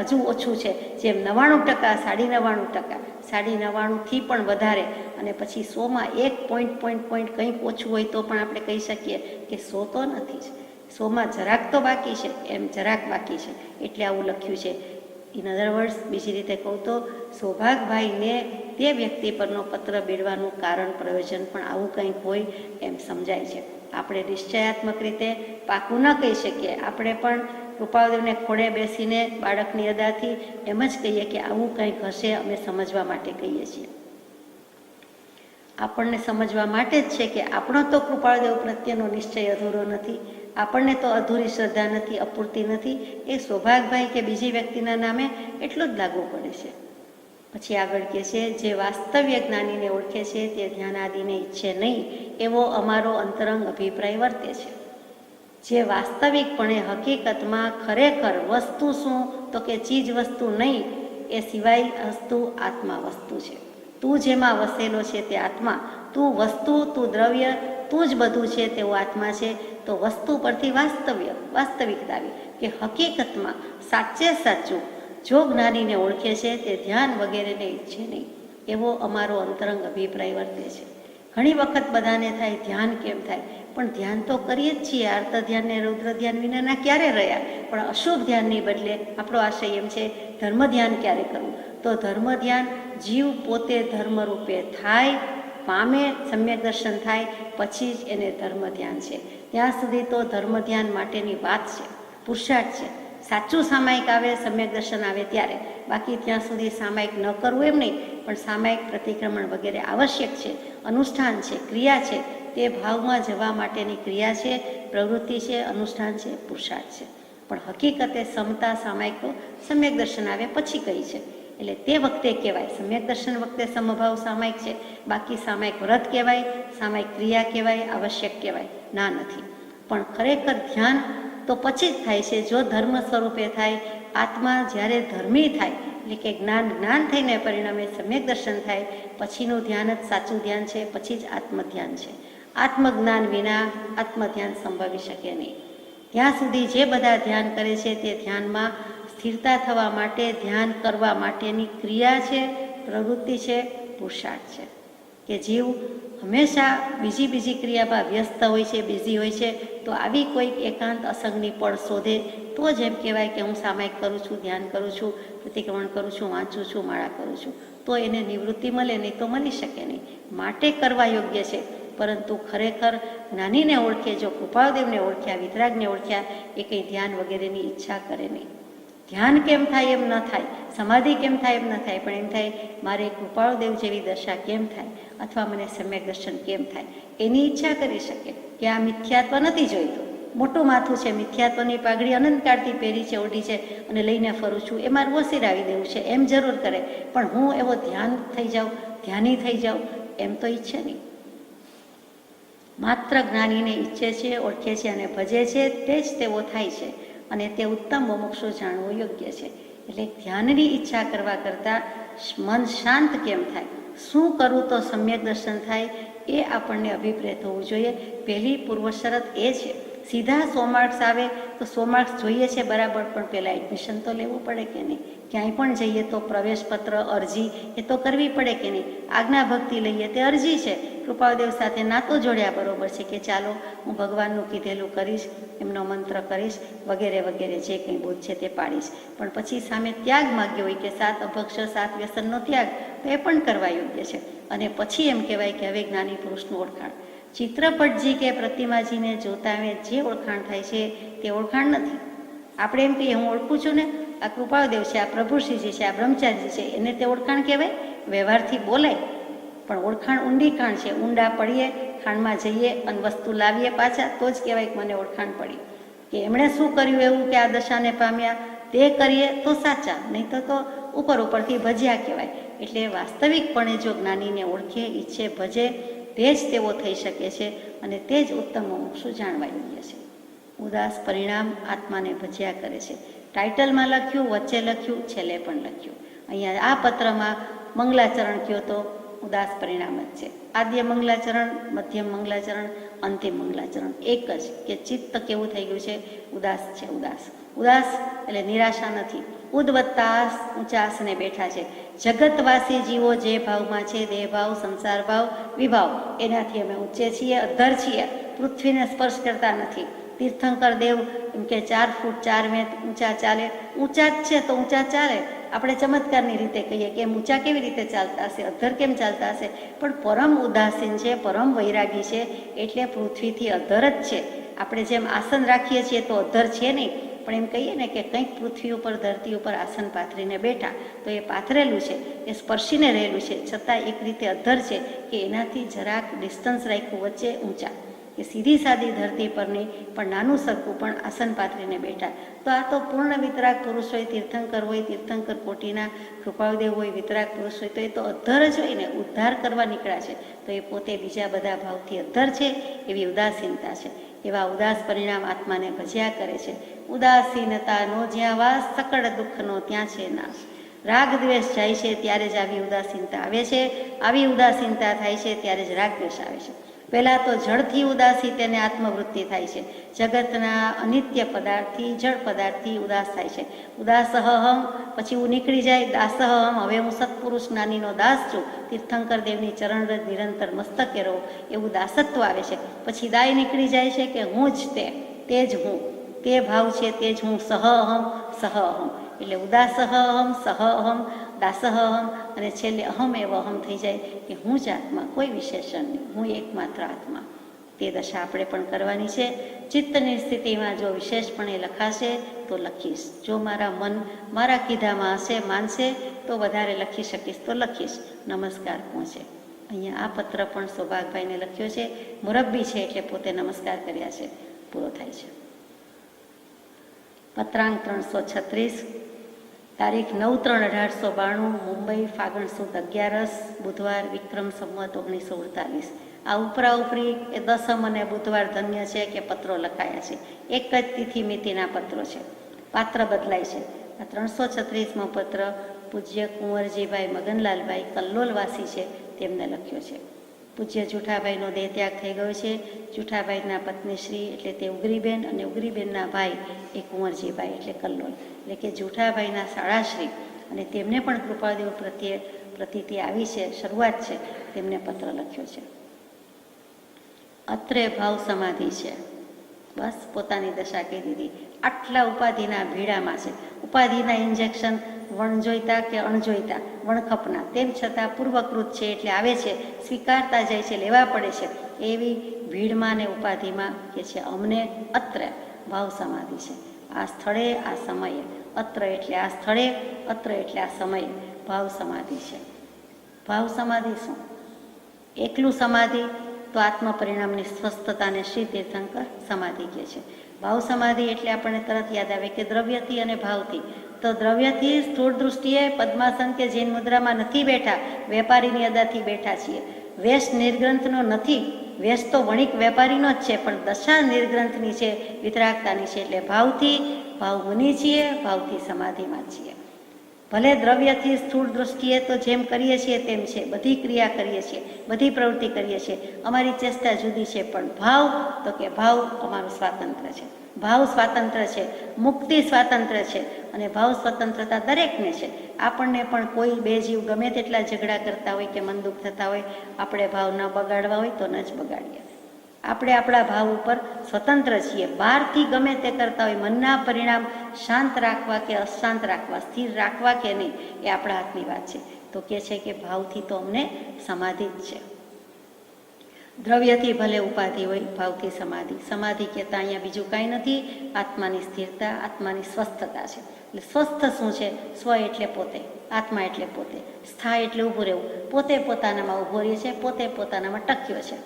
હજુ ઓછું છે, જેમ 99%, 99.5%, 99.5થી પણ વધારે, અને પછી 100માં 1 કંઈક ઓછું હોય તો પણ આપણે કહી શકીએ કે 100 તો નથી જ, 100માં જરાક તો બાકી છે, એમ જરાક બાકી છે, એટલે આવું લખ્યું છે. ઇન અધર વર્ડ્સ, બીજી રીતે કહું તો સૌભાગભાઈને તે વ્યક્તિ પરનો પત્ર બેડવાનું કારણ પ્રયોજન પણ આવું કંઈક હોય એમ સમજાય છે. આપણે નિશ્ચયાત્મક રીતે પાકું ન કહી શકીએ, આપણે પણ કૃપાળુદેવને ખોળે બેસીને બાળકની અદાથી એમ જ કહીએ કે આવું કંઈક હશે, અમે સમજવા માટે કહીએ છીએ. આપણને સમજવા માટે જ છે કે આપણો તો કૃપાળુદેવ પ્રત્યેનો નિશ્ચય અધૂરો નથી, આપણને તો અધૂરી શ્રદ્ધા નથી, અપૂરતી નથી. એ સૌભાગભાઈ કે બીજી વ્યક્તિના નામે એટલું જ લાગુ પડે છે. પછી આગળ કહે છે, જે વાસ્તવ્ય જ્ઞાનીને ઓળખે છે તે ધ્યાનાદિને ઈચ્છે નહીં એવો અમારો અંતરંગ અભિપ્રાય વર્તે છે. જે વાસ્તવિકપણે હકીકતમાં ખરેખર વસ્તુ શું, તો કે ચીજ વસ્તુ નહીં, એ સિવાય વસ્તુ આત્મા વસ્તુ છે. તું જેમાં વસેલો છે તે આત્મા, તું વસ્તુ, તું દ્રવ્ય, તું જ બધું છે તેવો આત્મા છે. તો વસ્તુ પરથી વાસ્તવિકતા આવી કે હકીકતમાં સાચે સાચું જો જ્ઞાનીને ઓળખે છે તે ધ્યાન વગેરેને ઈચ્છે નહીં એવો અમારો અંતરંગ અભિપ્રાય વર્તે છે. ઘણી વખત બધાને થાય ધ્યાન કેમ થાય, પણ ધ્યાન તો કરીએ જ છીએ, આર્ત ધ્યાન ને રૌદ્ર ધ્યાન વિનાના ક્યારે રહ્યા. પણ અશુભ ધ્યાનની બદલે આપણો આશય એમ છે ધર્મ ધ્યાન ક્યારે કરવું. તો ધર્મ ધ્યાન જીવ પોતે ધર્મ રૂપે થાય, પામે, સમ્યક દર્શન થાય, પછી જ એને ધર્મ ધ્યાન છે. ત્યાં સુધી તો ધર્મ ધ્યાન માટેની વાત છે, પુરુષાર્થ છે. સાચું સામાયિક આવે, સમ્યક દર્શન આવે ત્યારે, બાકી ત્યાં સુધી સામાયિક ન કરવું એમ નહીં, પણ સામાયિક પ્રતિક્રમણ વગેરે આવશ્યક છે, અનુષ્ઠાન છે, ક્રિયા છે, તે ભાવમાં જવા માટેની ક્રિયા છે, પ્રવૃત્તિ છે, અનુષ્ઠાન છે, પુરુષાર્થ છે. પણ હકીકતે સમતા સામાયિક તો સમ્યક દર્શન આવે પછી કઈ છે, એટલે તે વખતે કહેવાય. સમ્યક દર્શન વખતે સમભાવ સામાયિક છે, બાકી સામાયિક વ્રત કહેવાય, સામાયિક ક્રિયા કહેવાય, આવશ્યક કહેવાય, ના નથી. પણ ખરેખર ધ્યાન તો પછી જ થાય છે જો ધર્મ સ્વરૂપે થાય. આત્મા જ્યારે ધર્મી થાય એટલે કે જ્ઞાન થઈને પરિણામે સમ્યક દર્શન થાય પછીનું ધ્યાન જ સાચું ધ્યાન છે, પછી જ આત્મધ્યાન છે. આત્મજ્ઞાન વિના આત્મધ્યાન સંભવી શકે નહીં. ત્યાં સુધી જે બધા ધ્યાન કરે છે તે ધ્યાનમાં સ્થિરતા થવા માટે ધ્યાન કરવા માટેની ક્રિયા છે, પ્રવૃત્તિ છે, પુરુષાર્થ છે. કે જીવ હંમેશા બીજી ક્રિયામાં વ્યસ્ત હોય છે, બિઝી હોય છે, તો આવી કોઈક એકાંત અસંગની પળ શોધે તો જ એમ કહેવાય કે હું સામાયિક કરું છું, ધ્યાન કરું છું, પ્રતિક્રમણ કરું છું, વાંચું છું, માળા કરું છું. તો એને નિવૃત્તિ મળે, નહીં તો મળી શકે નહીં. માટે કરવા યોગ્ય છે. પરંતુ ખરેખર જ્ઞાનીને ઓળખે, જો કૃપાળદેવને ઓળખ્યા, વિતરાગને ઓળખ્યા, એ કંઈ ધ્યાન વગેરેની ઈચ્છા કરે નહીં. ધ્યાન કેમ થાય એમ ન થાય, સમાધિ કેમ થાય એમ ન થાય, પણ એમ થાય મારે કૃપાળદેવ જેવી દશા કેમ થાય, અથવા મને સમ્યક દર્શન કેમ થાય, એની ઈચ્છા કરી શકે. કે આ મિથ્યાત્વ નથી જોઈતું, મોટું માથું છે, મિથ્યાત્વની પાઘડી અનંતકાળથી પહેરી છે, ઓઢી છે અને લઈને ફરું છું, એ મારું ઓસિરાવી દેવું છે, એમ જરૂર કરે. પણ હું એવો ધ્યાન થઈ જાઉં, ધ્યાની થઈ જાઉં, એમ તો ઈચ્છે નહીં. માત્ર જ્ઞાનીને ઈચ્છે છે, ઓળખે છે અને ભજે છે, તે જ તેવો થાય છે. અને તે ઉત્તમ મોક્ષો જાણવું યોગ્ય છે. એટલે ધ્યાનની ઈચ્છા કરવા કરતાં મન શાંત કેમ થાય, શું કરું તો સમ્યક દર્શન થાય, એ આપણને અભિપ્રેત હોવું જોઈએ. પહેલી પૂર્વ શરત એ છે. સીધા 100 માર્ક્સ આવે તો 100 માર્ક્સ જોઈએ છે બરાબર, પણ પહેલાં એડમિશન તો લેવું પડે કે નહીં? ક્યાંય પણ જઈએ તો પ્રવેશપત્ર, અરજી એ તો કરવી પડે કે નહીં? આજ્ઞા ભક્તિ લઈએ તે અરજી છે. કૃપાળદેવ સાથે નાતો જોડ્યા બરોબર છે કે ચાલો હું ભગવાનનું કીધેલું કરીશ, એમનો મંત્ર કરીશ, વગેરે વગેરે જે કંઈ બોધ છે તે પાડીશ. પણ પછી સામે ત્યાગ માગ્યો હોય કે 7 અભક્ષ 7 વ્યસનનો ત્યાગ, તો એ પણ કરવા યોગ્ય છે. અને પછી એમ કહેવાય કે હવે જ્ઞાની પુરુષનું ઓળખાણ. ચિત્રપટજી કે પ્રતિમાજીને જોતા જે ઓળખાણ થાય છે તે ઓળખાણ નથી. આપણે એમ કહીએ હું ઓળખું છું ને, આ કૃપાળદેવ છે, આ પ્રભુશ્રીજી છે, આ બ્રહ્મચારીજી છે, એને તે ઓળખાણ કહેવાય? વ્યવહારથી બોલાય, પણ ઓળખાણ ઊંડી ખાણ છે. ઊંડા પડીએ, ખાણમાં જઈએ અને વસ્તુ લાવીએ પાછા, તો જ કહેવાય કે મને ઓળખાણ પડી. કે એમણે શું કર્યું એવું કે આ દશાને પામ્યા, તે કરીએ તો સાચા, નહીં તો ઉપરથી ભજ્યા કહેવાય. એટલે વાસ્તવિકપણે જો જ્ઞાનીને ઓળખે, ઈચ્છે, ભજે, તે જ તેવો થઈ શકે છે અને તે જ ઉત્તમ મોક્ષ જાણવા યોગ્ય છે. ઉદાસ પરિણામ આત્માને ભજ્યા કરે છે. ટાઇટલમાં લખ્યું, વચ્ચે લખ્યું, છેલ્લે પણ લખ્યું. અહીંયા આ પત્રમાં મંગલાચરણ કયો તો ઉદાસ પરિણામ જ છે. આદ્ય મંગલાચરણ, મધ્યમ મંગલાચરણ, અંતિમ મંગલાચરણ એક જ. કે ચિત્ત કેવું થઈ ગયું છે? ઉદાસ છે. ઉદાસ એટલે નિરાશા નથી. ઉદ્વત્તાસ, ઊંચા આસને બેઠા છે. જગતવાસી જીવો જે ભાવમાં છે, દેહભાવ, સંસાર ભાવ, વિભાવ, એનાથી અમે ઊંચે છીએ, અધ્ધર છીએ, પૃથ્વીને સ્પર્શ કરતા નથી. તીર્થંકર દેવ એમ કે 4 ફૂટ 4 મેં ઊંચા ચાલે. ઊંચા જ છે તો ઊંચા ચાલે. આપણે ચમત્કારની રીતે કહીએ કે ઊંચા કેવી રીતે ચાલતા હશે, અધ્ધર કેમ ચાલતા હશે? પણ પરમ ઉદાસીન છે, પરમ વૈરાગી છે, એટલે પૃથ્વીથી અધ્ધર જ છે. આપણે જેમ આસન રાખીએ છીએ તો અધ્ધર છે નહીં, પણ એમ કહીએ ને કે કંઈક પૃથ્વી ઉપર, ધરતી ઉપર આસન પાથરીને બેઠા, તો એ પાથરેલું છે, એ સ્પર્શીને રહેલું છે, છતાં એક રીતે અધ્ધર છે કે એનાથી જરાક ડિસ્ટન્સ રાખ્યું વચ્ચે ઊંચા. કે સીધી સાદી ધરતી પરની પણ નાનું સરખું પણ આસન પાથરીને બેઠા. તો આ તો પૂર્ણ વિતરાગ પુરુષ હોય, તીર્થંકર હોય, તીર્થંકર કોટીના કૃપાળદેવ હોય, વિતરાગ પુરુષ હોય, તો એ તો અધ્ધર જ હોય ને, ઉદ્ધાર કરવા નીકળ્યા છે. તો એ પોતે બીજા બધા ભાવથી અધ્ધર છે, એવી ઉદાસીનતા છે. એવા ઉદાસ પરિણામ આત્માને ભજ્યા કરે છે. ઉદાસીનતાનો જ્યાં વાસ, સકળ દુઃખનો ત્યાં છે નાશ. રાગ દ્વેષ જાય છે ત્યારે જ આવી ઉદાસીનતા આવે છે. આવી ઉદાસીનતા થાય છે ત્યારે જ રાગ દ્વેષ આવે છે. પહેલાં તો જળથી ઉદાસી, તેને આત્મવૃત્તિ થાય છે. જગતના અનિત્ય પદાર્થથી, જળ પદાર્થથી ઉદાસ થાય છે. ઉદાસહમ, પછી હું નીકળી જાય દાસહમ, હવે હું સત્પુરુષ જ્ઞાનીનો દાસ છું, તીર્થંકર દેવની ચરણરજ નિરંતર મસ્તકે રહો, એવું દાસત્વ આવે છે. પછી દાય નીકળી જાય છે કે હું જ તે જ હું, તે ભાવ છે, તે જ હું, સહઅહમ. એટલે ઉદાસહમ, સહઅહમ, દાસહમ, અને છેલ્લે અહમ એવો અહમ થઈ જાય કે હું જ આત્મા, કોઈ વિશેષણ નહીં, હું એકમાત્ર આત્મા. તે દશા આપણે પણ કરવાની છે. ચિત્તની સ્થિતિમાં જો વિશેષપણે લખાશે તો લખીશ. જો મારા મન મારા કીધામાં હશે, માનશે, તો વધારે લખી શકીશ તો લખીશ. નમસ્કાર પહોંચે. અહીંયા આ પત્ર પણ સૌભાગભાઈને લખ્યો છે. મુરબ્બી છે એટલે પોતે નમસ્કાર કર્યા છે. પૂરો થાય છે. પત્રાંક 336, તારીખ 9/3/1892, મુંબઈ, ફાગણ સુદ 11 બુધવાર, વિક્રમ સંવત 1948. આ ઉપરી એ દસમ અને બુધવાર ધન્ય છે કે પત્રો લખાયા છે. એક જ તિથિ મિતિના પત્રો છે. પાત્ર બદલાય છે. આ 336મો પત્ર પૂજ્ય કુંવરજીભાઈ મગનલાલભાઈ કલ્લોલવાસી છે તેમને લખ્યો છે. પૂજ્ય જુઠાભાઈનો દેહ ત્યાગ થઈ ગયો છે. જુઠાભાઈના પત્નીશ્રી એટલે તે ઉગરીબેન અને ઉગરીબેનના ભાઈ એ કુંવરજીભાઈ એટલે કલ્લોલ, એટલે કે જુઠાભાઈના શાળાશ્રી અને તેમને પણ કૃપાદેવ પ્રત્યે પ્રતીતિ આવી છે, શરૂઆત છે, તેમને પત્ર લખ્યો છે. અત્રે ભાવ સમાધિ છે. બસ પોતાની દશા કહી દીધી. આટલા ઉપાધિના ભીડામાં છે. ઉપાધિના ઇન્જેક્શન વણજોઈતા કે અણજોઈતા, વણખપના, તેમ છતાં પૂર્વકૃત છે એટલે આવે છે, સ્વીકારતા જાય છે, લેવા પડે છે. એવી ભીડમાં ને ઉપાધિમાં કે છે અમને અત્ર ભાવ સમાધિ છે. આ સ્થળે આ સમયે, અત્ર એટલે આ સ્થળે, અત્ર એટલે આ સમયે ભાવ સમાધિ છે. ભાવ સમાધિ શું? એકલું સમાધિ તો આત્મ પરિણામની સ્વસ્થતાને શ્રી તીર્થંકર સમાધિ કહે છે. ભાવ સમાધિ એટલે આપણને તરત યાદ આવે કે દ્રવ્યથી અને ભાવથી. તો દ્રવ્યથી સ્થૂળ દૃષ્ટિએ પદ્માસન કે જૈન મુદ્રામાં નથી બેઠા, વેપારીની અદાથી બેઠા છીએ. વેશ નિર્ગ્રંથનો નથી, વેશ તો વણિક વેપારીનો જ છે, પણ દશા નિર્ગ્રંથની છે, વિતરાગતાની છે. એટલે ભાવથી ભાવ મુનિ છીએ, ભાવથી સમાધિમાં છીએ. ભલે દ્રવ્યથી સ્થૂળ દૃષ્ટિએ તો જેમ કરીએ છીએ તેમ છે, બધી ક્રિયા કરીએ છીએ, બધી પ્રવૃત્તિ કરીએ છીએ, અમારી ચેષ્ટા જુદી છે, પણ ભાવ તો કે ભાવ અમારું સ્વાતંત્ર્ય છે. ભાવ સ્વાતંત્ર્ય છે, મુક્તિ સ્વાતંત્ર્ય છે, અને ભાવ સ્વતંત્રતા દરેકને છે. આપણને પણ કોઈ બે જીવ ગમે તેટલા ઝઘડા કરતા હોય કે મન દુઃખ થતા હોય, આપણે ભાવ ન બગાડવા હોય તો ન જ બગાડીએ. આપણે આપણા ભાવ ઉપર સ્વતંત્ર છીએ. બહારથી ગમે તે કરતા હોય, મનના પરિણામ શાંત રાખવા કે અશાંત રાખવા, સ્થિર રાખવા કે નહીં, એ આપણા હાથની વાત છે. તો કહે છે કે ભાવથી તો અમને સમાધિ જ છે. દ્રવ્યથી ભલે ઉપાધિ હોય, ભાવથી સમાધિ. સમાધિ કહેતા અહીંયા બીજું કાંઈ નથી, આત્માની સ્થિરતા, આત્માની સ્વસ્થતા છે. એટલે સ્વસ્થ શું છે? સ્વ એટલે પોતે, આત્મા એટલે પોતે, સ્થા એટલે ઊભું રહેવું. પોતે પોતાનામાં ઊભો રહે છે, પોતે પોતાનામાં ટક્યો છે,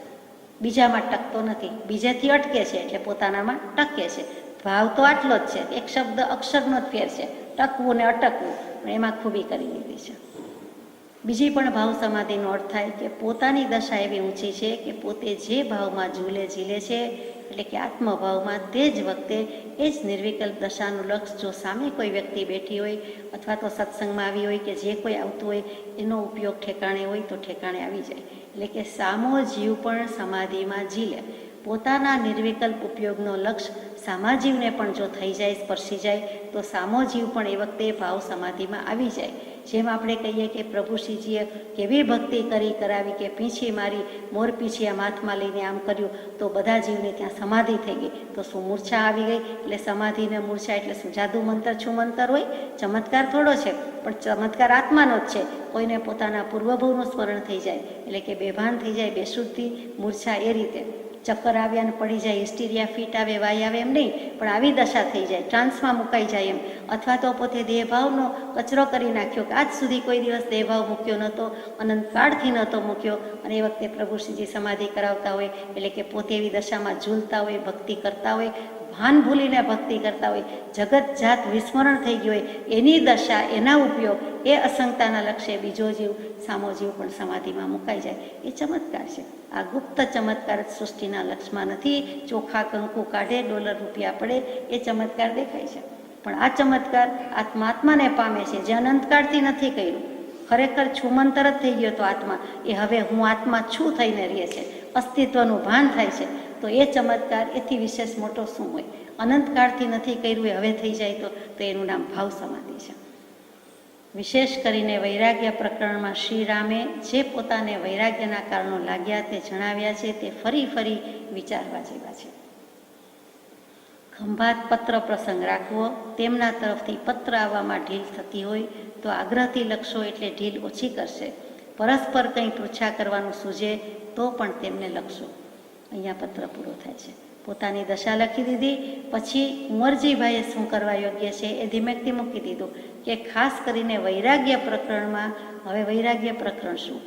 બીજામાં ટકતો નથી. બીજેથી અટકે છે એટલે પોતાનામાં ટકે છે. ભાવ તો આટલો જ છે, એક શબ્દ અક્ષરનો જ ફેર છે, ટકવું ને અટકવું, પણ એમાં ખૂબી કરી લીધી છે. બીજી પણ ભાવ સમાધિનો અર્થ થાય કે પોતાની દશા એવી ઊંચી છે કે પોતે જે ભાવમાં ઝૂલે ઝીલે છે, એટલે કે આત્મભાવમાં, તે જ વખતે એ જ નિર્વિકલ્પ દશાનું લક્ષ જો સામે કોઈ વ્યક્તિ બેઠી હોય અથવા તો સત્સંગમાં આવી હોય કે જે કોઈ આવતું હોય એનો ઉપયોગ ઠેકાણે હોય તો ઠેકાણે આવી જાય. એટલે કે સામો જીવ પણ સમાધિમાં ઝીલે. પોતાના નિર્વિકલ્પ ઉપયોગનો લક્ષ્ય સામા જીવને પણ જો થઈ જાય, સ્પર્શી જાય, તો સામો જીવ પણ એ વખતે ભાવ સમાધિમાં આવી જાય. જેમ આપણે કહીએ કે પ્રભુશ્રીજીએ કેવી ભક્તિ કરી કરાવી કે પીંછી મારી, મોર પીંછી આમ હાથમાં લઈને આમ કર્યું તો બધા જીવને ત્યાં સમાધિ થઈ ગઈ. તો શું મૂર્છા આવી ગઈ? એટલે સમાધિને મૂર્છા એટલે શું? જાદુ મંતર છું મંતર હોય? ચમત્કાર થોડો છે, પણ ચમત્કાર આત્માનો જ છે. કોઈને પોતાના પૂર્વભવનું સ્મરણ થઈ જાય એટલે કે બેભાન થઈ જાય, બેશુદ્ધિ, મૂર્છા એ રીતે. ચક્કર આવ્યા ને પડી જાય, હિસ્ટીરિયા ફીટ આવે, વાય આવે એમ નહીં, પણ આવી દશા થઈ જાય, ટ્રાન્સમાં મુકાઈ જાય એમ. અથવા તો પોતે દેહભાવનો કચરો કરી નાખ્યો કે આજ સુધી કોઈ દિવસ દેહભાવ મૂક્યો નહોતો, અનંતકાળથી નહોતો મૂક્યો, અને એ વખતે પ્રભુશ્રીજી સમાધિ કરાવતા હોય એટલે કે પોતે એવી દશામાં ઝૂલતા હોય, ભક્તિ કરતા હોય, ભાન ભૂલીને ભક્તિ કરતા હોય, જગત જાત વિસ્મરણ થઈ ગયું હોય, એની દશા, એના ઉપયોગ, એ અસંગતાના લક્ષ્ય બીજો જીવ, સામો જીવ પણ સમાધિમાં મુકાઈ જાય. એ ચમત્કાર છે. આ ગુપ્ત ચમત્કાર સૃષ્ટિના લક્ષ્યમાં નથી. ચોખા કંકુ કાઢે, ડોલર રૂપિયા પડે, એ ચમત્કાર દેખાય છે, પણ આ ચમત્કાર આત્માને પામે છે, જે અનંતકાળથી નથી કર્યું. ખરેખર છુમંતર જ થઈ ગયો તો આત્મા, એ હવે હું આત્મા છું થઈને રહે છે, અસ્તિત્વનું ભાન થાય છે. તો એ ચમત્કાર એથી વિશેષ મોટો શું હોય? અનંતકાળથી નથી કર્યું એ હવે થઈ જાય તો એનું નામ ભાવ સમાધિ છે. વિશેષ કરીને વૈરાગ્ય પ્રકરણમાં શ્રી રામે જે પોતાને વૈરાગ્યના કારણો લાગ્યા તે જણાવ્યા છે, તે ફરી ફરી વિચારવા જેવા છે. ખંભાત પત્ર પ્રસંગ રાખવો, તેમના તરફથી પત્ર આવવામાં ઢીલ થતી હોય તો આગ્રહથી લખશો એટલે ઢીલ ઓછી કરશે. પરસ્પર કંઈ પૃચ્છા કરવાનું સૂઝે તો પણ તેમને લખશો. અહીંયા પત્ર પૂરો થાય છે. પોતાની દશા લખી દીધી, પછી કુંવરજીભાઈએ શું કરવા યોગ્ય છે એ ધીમેકથી મૂકી દીધું કે ખાસ કરીને વૈરાગ્ય પ્રકરણમાં, હવે વૈરાગ્ય પ્રકરણ શું?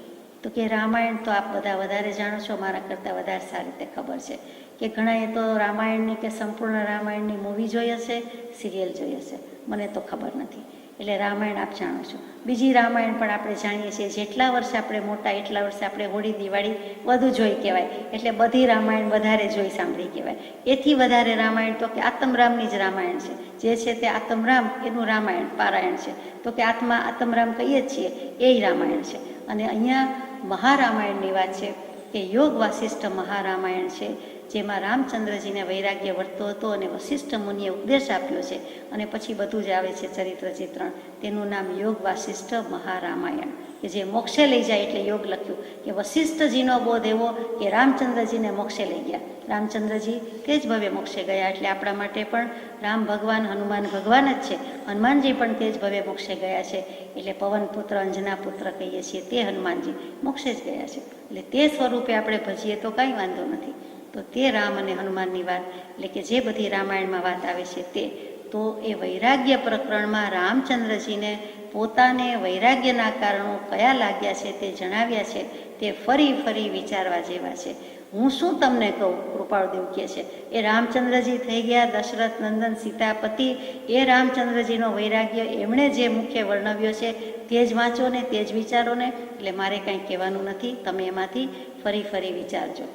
તો કે રામાયણ તો આપ બધા વધારે જાણો છો, મારા કરતાં વધારે સારી રીતે ખબર છે કે ઘણાએ તો રામાયણની કે સંપૂર્ણ રામાયણની મૂવી જોઈ હશે, સિરિયલ જોઈ હશે, મને તો ખબર નથી. એટલે રામાયણ આપ જાણો છો. બીજી રામાયણ પણ આપણે જાણીએ છીએ. જેટલા વર્ષે આપણે મોટા એટલા વર્ષે આપણે હોળી દિવાળી વધુ જોઈ કહેવાય. એટલે બધી રામાયણ વધારે જોઈ સાંભળી કહેવાય. એથી વધારે રામાયણ તો કે આત્મરામની જ રામાયણ છે. જે છે તે આત્મરામ એનું રામાયણ પારાયણ છે. તો કે આત્મરામ કહીએ જ છીએ એ રામાયણ છે. અને અહીંયા મહારામાયણની વાત છે કે યોગ વાસિષ્ઠ મહારામાયણ છે, જેમાં રામચંદ્રજીને વૈરાગ્ય વર્તો હતો અને વસિષ્ઠ મુનિએ ઉપદેશ આપ્યો છે અને પછી બધું જ આવે છે ચરિત્ર ચિત્રણ. તેનું નામ યોગ વાસિષ્ઠ મહારામાયણ, કે જે મોક્ષે લઈ જાય એટલે યોગ લખ્યું કે વસિષ્ઠજીનો બોધ એવો કે રામચંદ્રજીને મોક્ષે લઈ ગયા. રામચંદ્રજી તે જ ભવ્ય મોક્ષે ગયા. એટલે આપણા માટે પણ રામ ભગવાન હનુમાન ભગવાન જ છે. હનુમાનજી પણ તે જ ભવ્ય મોક્ષે ગયા છે. એટલે પવન પુત્ર અંજના પુત્ર કહીએ છીએ તે હનુમાનજી મોક્ષે જ ગયા છે. એટલે તે સ્વરૂપે આપણે ભજીએ તો કાંઈ વાંધો નથી. તો તે રામ અને હનુમાનની વાત, એટલે કે જે બધી રામાયણમાં વાત આવે છે તે, તો એ વૈરાગ્ય પ્રકરણમાં રામચંદ્રજીને પોતાને વૈરાગ્યના કારણો કયા લાગ્યા છે તે જણાવ્યા છે. તે ફરી ફરી વિચારવા જેવા છે. હું શું તમને કહું, કૃપાળુદેવ કહે છે, એ રામચંદ્રજી થઈ ગયા દશરથ નંદન સીતાપતિ. એ રામચંદ્રજીનો વૈરાગ્ય એમણે જે મુખ્ય વર્ણવ્યો છે તે જ વાંચો ને તે જ વિચારો ને. એટલે મારે કાંઈ કહેવાનું નથી, તમે એમાંથી ફરી ફરી વિચારજો.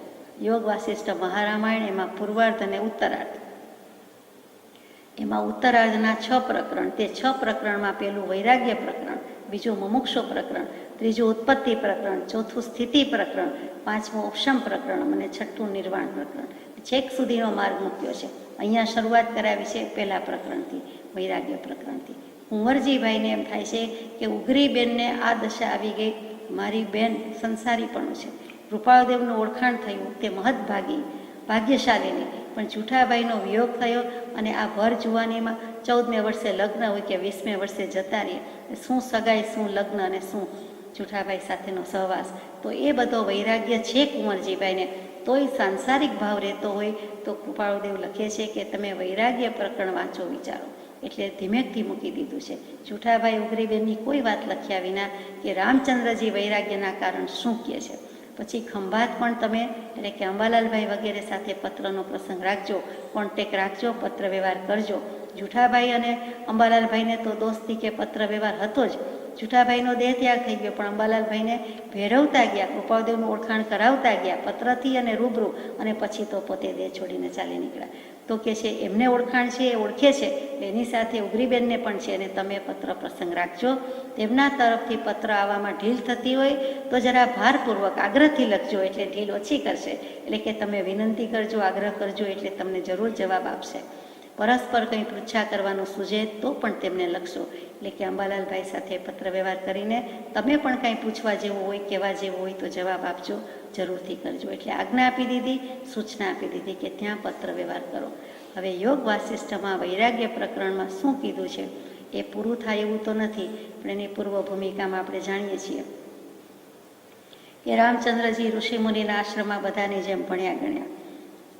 યોગ વાસિષ્ઠ મહારામાયણ, એમાં પૂર્વાર્ધ અને ઉત્તરાર્ધ. એમાં ઉત્તરાર્ધના 6 પ્રકરણ. તે 6 પ્રકરણમાં પહેલું વૈરાગ્ય પ્રકરણ, બીજું મુમુક્ષુ પ્રકરણ, ત્રીજું ઉત્પત્તિ પ્રકરણ, ચોથું સ્થિતિ પ્રકરણ, પાંચમું ઉપશમ પ્રકરણ અને છઠ્ઠું નિર્વાણ પ્રકરણ. છેક સુધીનો માર્ગ મૂક્યો છે. અહીંયા શરૂઆત કરાવી છે પહેલા પ્રકરણથી, વૈરાગ્ય પ્રકરણથી. કુંવરજીભાઈને એમ થાય છે કે ઉગરીબેનને આ દશા આવી ગઈ, મારી બેન સંસારીપણું છે. કૃપાળદેવનું ઓળખાણ થયું તે મહદભાગી ભાગ્યશાળીની, પણ જૂઠાભાઈનો વિયોગ થયો અને આ ભર જુવાનીમાં 14મે વર્ષે લગ્ન હોય કે 20મે વર્ષે જતા રહીએ. શું સગાઈ, શું લગ્ન અને શું જૂઠાભાઈ સાથેનો સહવાસ. તો એ બધો વૈરાગ્ય છે કુંવરજીભાઈને. તોય સાંસારિક ભાવ રહેતો હોય તો કૃપાળુદેવ લખે છે કે તમે વૈરાગ્ય પ્રકરણ વાંચો, વિચારો. એટલે ધીમેકથી મૂકી દીધું છે. જૂઠાભાઈ ઉગરીબેનની કોઈ વાત લખ્યા વિના કે રામચંદ્રજી વૈરાગ્યના કારણ શું કહે છે. પછી ખંભાત પણ તમે, એટલે કે અંબાલાલભાઈ વગેરે સાથે પત્રનો પ્રસંગ રાખજો, કોન્ટેક રાખજો, પત્ર વ્યવહાર કરજો. જૂઠાભાઈ અને અંબાલાલભાઈને તો દોસ્તી કે પત્ર વ્યવહાર હતો જ. જૂઠાભાઈનો દેહ ત્યાગ થઈ ગયો, પણ અંબાલાલભાઈને ભેરવતા ગયા, કૃપાળદેવનું ઓળખાણ કરાવતા ગયા પત્રથી અને રૂબરૂ, અને પછી તો પોતે દેહ છોડીને ચાલી નીકળ્યા. તો કે છે એમને ઓળખાણ છે, એ ઓળખે છે, એની સાથે ઉગરીબેનને પણ છે. અને તમે પત્ર પ્રસંગ રાખજો. તેમના તરફથી પત્ર આવવામાં ઢીલ થતી હોય તો જરા ભારપૂર્વક આગ્રહથી લખજો, એટલે ઢીલ ઓછી કરશે. એટલે કે તમે વિનંતી કરજો, આગ્રહ કરજો, એટલે તમને જરૂર જવાબ આપશે. પરસ્પર કંઈ પૃચ્છા કરવાનું સૂઝે તો પણ તેમને લખશો. એટલે કે અંબાલાલભાઈ સાથે પત્ર વ્યવહાર કરીને તમે પણ કાંઈ પૂછવા જેવું હોય, કહેવા જેવું હોય તો જવાબ આપજો, જરૂરથી કરજો. એટલે આજ્ઞા આપી દીધી, સૂચના આપી દીધી કે ત્યાં પત્ર વ્યવહાર કરો. હવે યોગ વાસિષ્ઠમાં વૈરાગ્ય પ્રકરણમાં શું કીધું છે એ પૂરું થાય એવું તો નથી, પણ એની પૂર્વ ભૂમિકામાં આપણે જાણીએ છીએ કે રામચંદ્રજી ઋષિમુનિના આશ્રમમાં બધાની જેમ ભણ્યા ગણ્યા.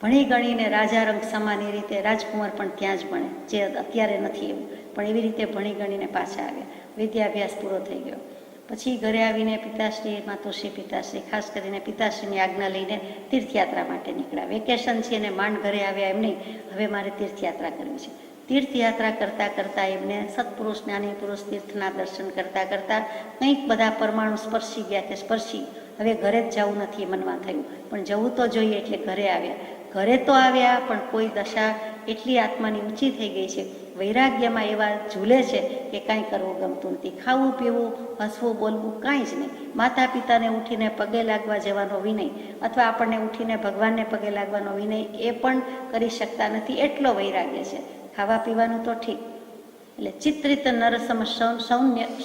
ભણી ગણીને રાજા રંગ સમાની રીતે રાજકુમાર પણ ત્યાં જ ભણે, જે અત્યારે નથી એવું, પણ એવી રીતે ભણી ગણીને પાછા આવ્યા. વિદ્યાભ્યાસ પૂરો થઈ ગયો. પછી ઘરે આવીને પિતાશ્રી, માતુશ્રી, પિતાશ્રી, ખાસ કરીને પિતાશ્રીની આજ્ઞા લઈને તીર્થયાત્રા માટે નીકળ્યા. વેકેશન છે અને માંડ ઘરે આવ્યા એમ નહીં, હવે મારે તીર્થયાત્રા કરવી છે. તીર્થયાત્રા કરતાં કરતાં એમને સત્પુરુષ, જ્ઞાની પુરુષ તીર્થના દર્શન કરતાં કરતાં કંઈક બધા પરમાણુ સ્પર્શી ગયા કે સ્પર્શી, હવે ઘરે જ જવું નથી મનમાં થયું, પણ જવું તો જોઈએ એટલે ઘરે આવ્યા. ઘરે તો આવ્યા, પણ કોઈ દશા એટલી આત્માની ઊંચી થઈ ગઈ છે, વૈરાગ્યમાં એવા ઝૂલે છે કે કાંઈ કરવું ગમતું નથી. ખાવું પીવું, હસવું બોલવું કાંઈ જ નહીં. માતા પિતાને ઉઠીને પગે લાગવા જવાનો વિનય, અથવા આપણને ઉઠીને ભગવાનને પગે લાગવાનો વિનય, એ પણ કરી શકતા નથી, એટલો વૈરાગ્ય છે. ખાવા પીવાનું તો ઠીક. એટલે ચિત્રિત નરસમ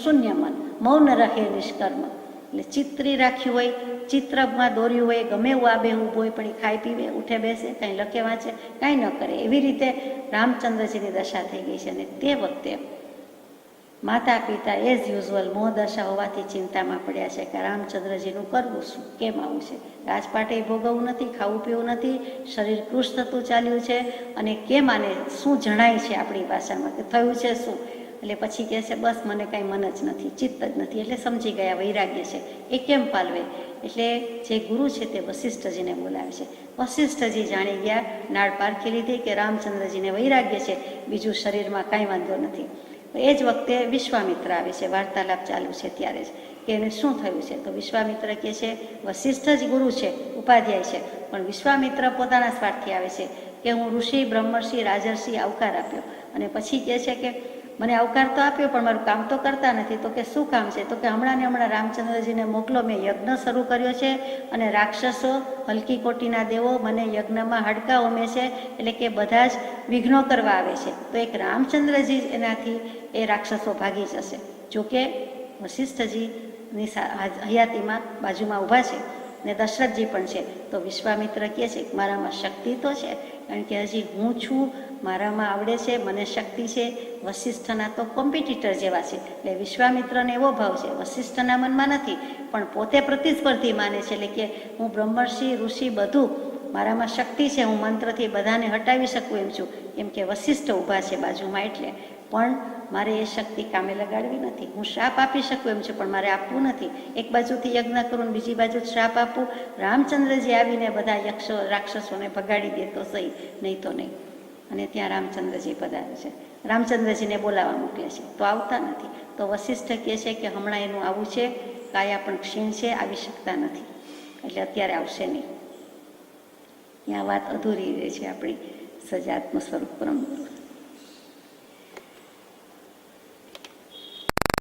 શૂન્ય મન, મૌન રહે નિષ્કર્મ. એટલે ચિત્રી રાખ્યું હોય, ચિત્રમાં દોર્યું હોય, ગમે એવું આબેહૂબ હોય, પણ એ ખાઈ પીવે, ઉઠે બેસે, કાંઈ લખે વાંચે, કાંઈ ન કરે. એવી રીતે રામચંદ્રજીની દશા થઈ ગઈ છે. અને તે વખતે માતા પિતા એઝ યુઝ્યુઅલ મોહ દશા હોવાથી ચિંતામાં પડ્યા છે કે રામચંદ્રજીનું કરવું શું, કેમ આવું છે. રાજપાટે ભોગવવું નથી, ખાવું પીવું નથી, શરીર કૃશ થતું ચાલ્યું છે, અને કેમ આને શું જણાય છે આપણી ભાષામાં કે થયું છે શું. એટલે પછી કહે છે બસ મને કાંઈ મન જ નથી, ચિત્ત જ નથી. એટલે સમજી ગયા વૈરાગ્ય છે. એ કેમ પાલવે? એટલે જે ગુરુ છે તે વશિષ્ઠજીને બોલાવે છે. વશિષ્ઠજી જાણી ગયા, નાળ પારખી લીધી કે રામચંદ્રજીને વૈરાગ્ય છે, બીજું શરીરમાં કાંઈ વાંધો નથી. એ જ વખતે વિશ્વામિત્ર આવે છે, વાર્તાલાપ ચાલુ છે ત્યારે જ, કે એને શું થયું છે. તો વિશ્વામિત્ર કહે છે વશિષ્ઠ જ ગુરુ છે, ઉપાધ્યાય છે, પણ વિશ્વામિત્ર પોતાના સ્વાર્થથી આવે છે કે હું ઋષિ, બ્રહ્મર્ષિ, રાજર્ષિ આવકાર આપ્યો. અને પછી કહે છે કે મને આવકાર તો આપ્યો પણ મારું કામ તો કરતા નથી. તો કે શું કામ છે? તો કે હમણાં ને હમણાં રામચંદ્રજીને મોકલો, મેં યજ્ઞ શરૂ કર્યો છે અને રાક્ષસો, હલકી કોટીના દેવો મને યજ્ઞમાં હાડકા ઉમે છે, એટલે કે બધા જ વિઘ્નો કરવા આવે છે. તો એક રામચંદ્રજી એનાથી એ રાક્ષસો ભાગી જશે. જોકે વશિષ્ઠજીની હયાતીમાં બાજુમાં ઊભા છે ને દશરથજી પણ છે. તો વિશ્વામિત્ર કહે છે કે મારામાં શક્તિ તો છે, કારણ કે હજી હું છું, મારામાં આવડે છે, મને શક્તિ છે. વશિષ્ઠના તો કોમ્પિટિટર જેવા છે. એટલે વિશ્વામિત્રને એવો ભાવ છે, વશિષ્ઠના મનમાં નથી, પણ પોતે પ્રતિસ્પર્ધી માને છે. એટલે કે હું બ્રહ્મર્ષિ, ઋષિ બધું, મારામાં શક્તિ છે, હું મંત્રથી બધાને હટાવી શકું એમ છું. કેમ કે વશિષ્ઠ ઊભા છે બાજુમાં, એટલે પણ મારે એ શક્તિ કામે લગાડવી નથી. હું શ્રાપ આપી શકું એમ છું, પણ મારે આપવું નથી. એક બાજુથી યજ્ઞ કરું ને બીજી બાજુ શ્રાપ આપું. રામચંદ્રજી આવીને બધા યક્ષો રાક્ષસોને ભગાડી દે તો સહી, નહીં તો નહીં. અને ત્યાં રામચંદ્રજી પધારે છે. રામચંદ્રજીને બોલાવવા મોકલે છે, તો આવતા નથી. તો વશિષ્ઠ કહે છે કે હમણાં એનું આવું છે, કાયા પણ ક્ષીણ છે, આવી શકતા નથી, એટલે અત્યારે આવશે નહીં. ત્યાં વાત અધૂરી રહે છે આપણી સજાત્મ સ્વરૂપ પરમ ગુરુ.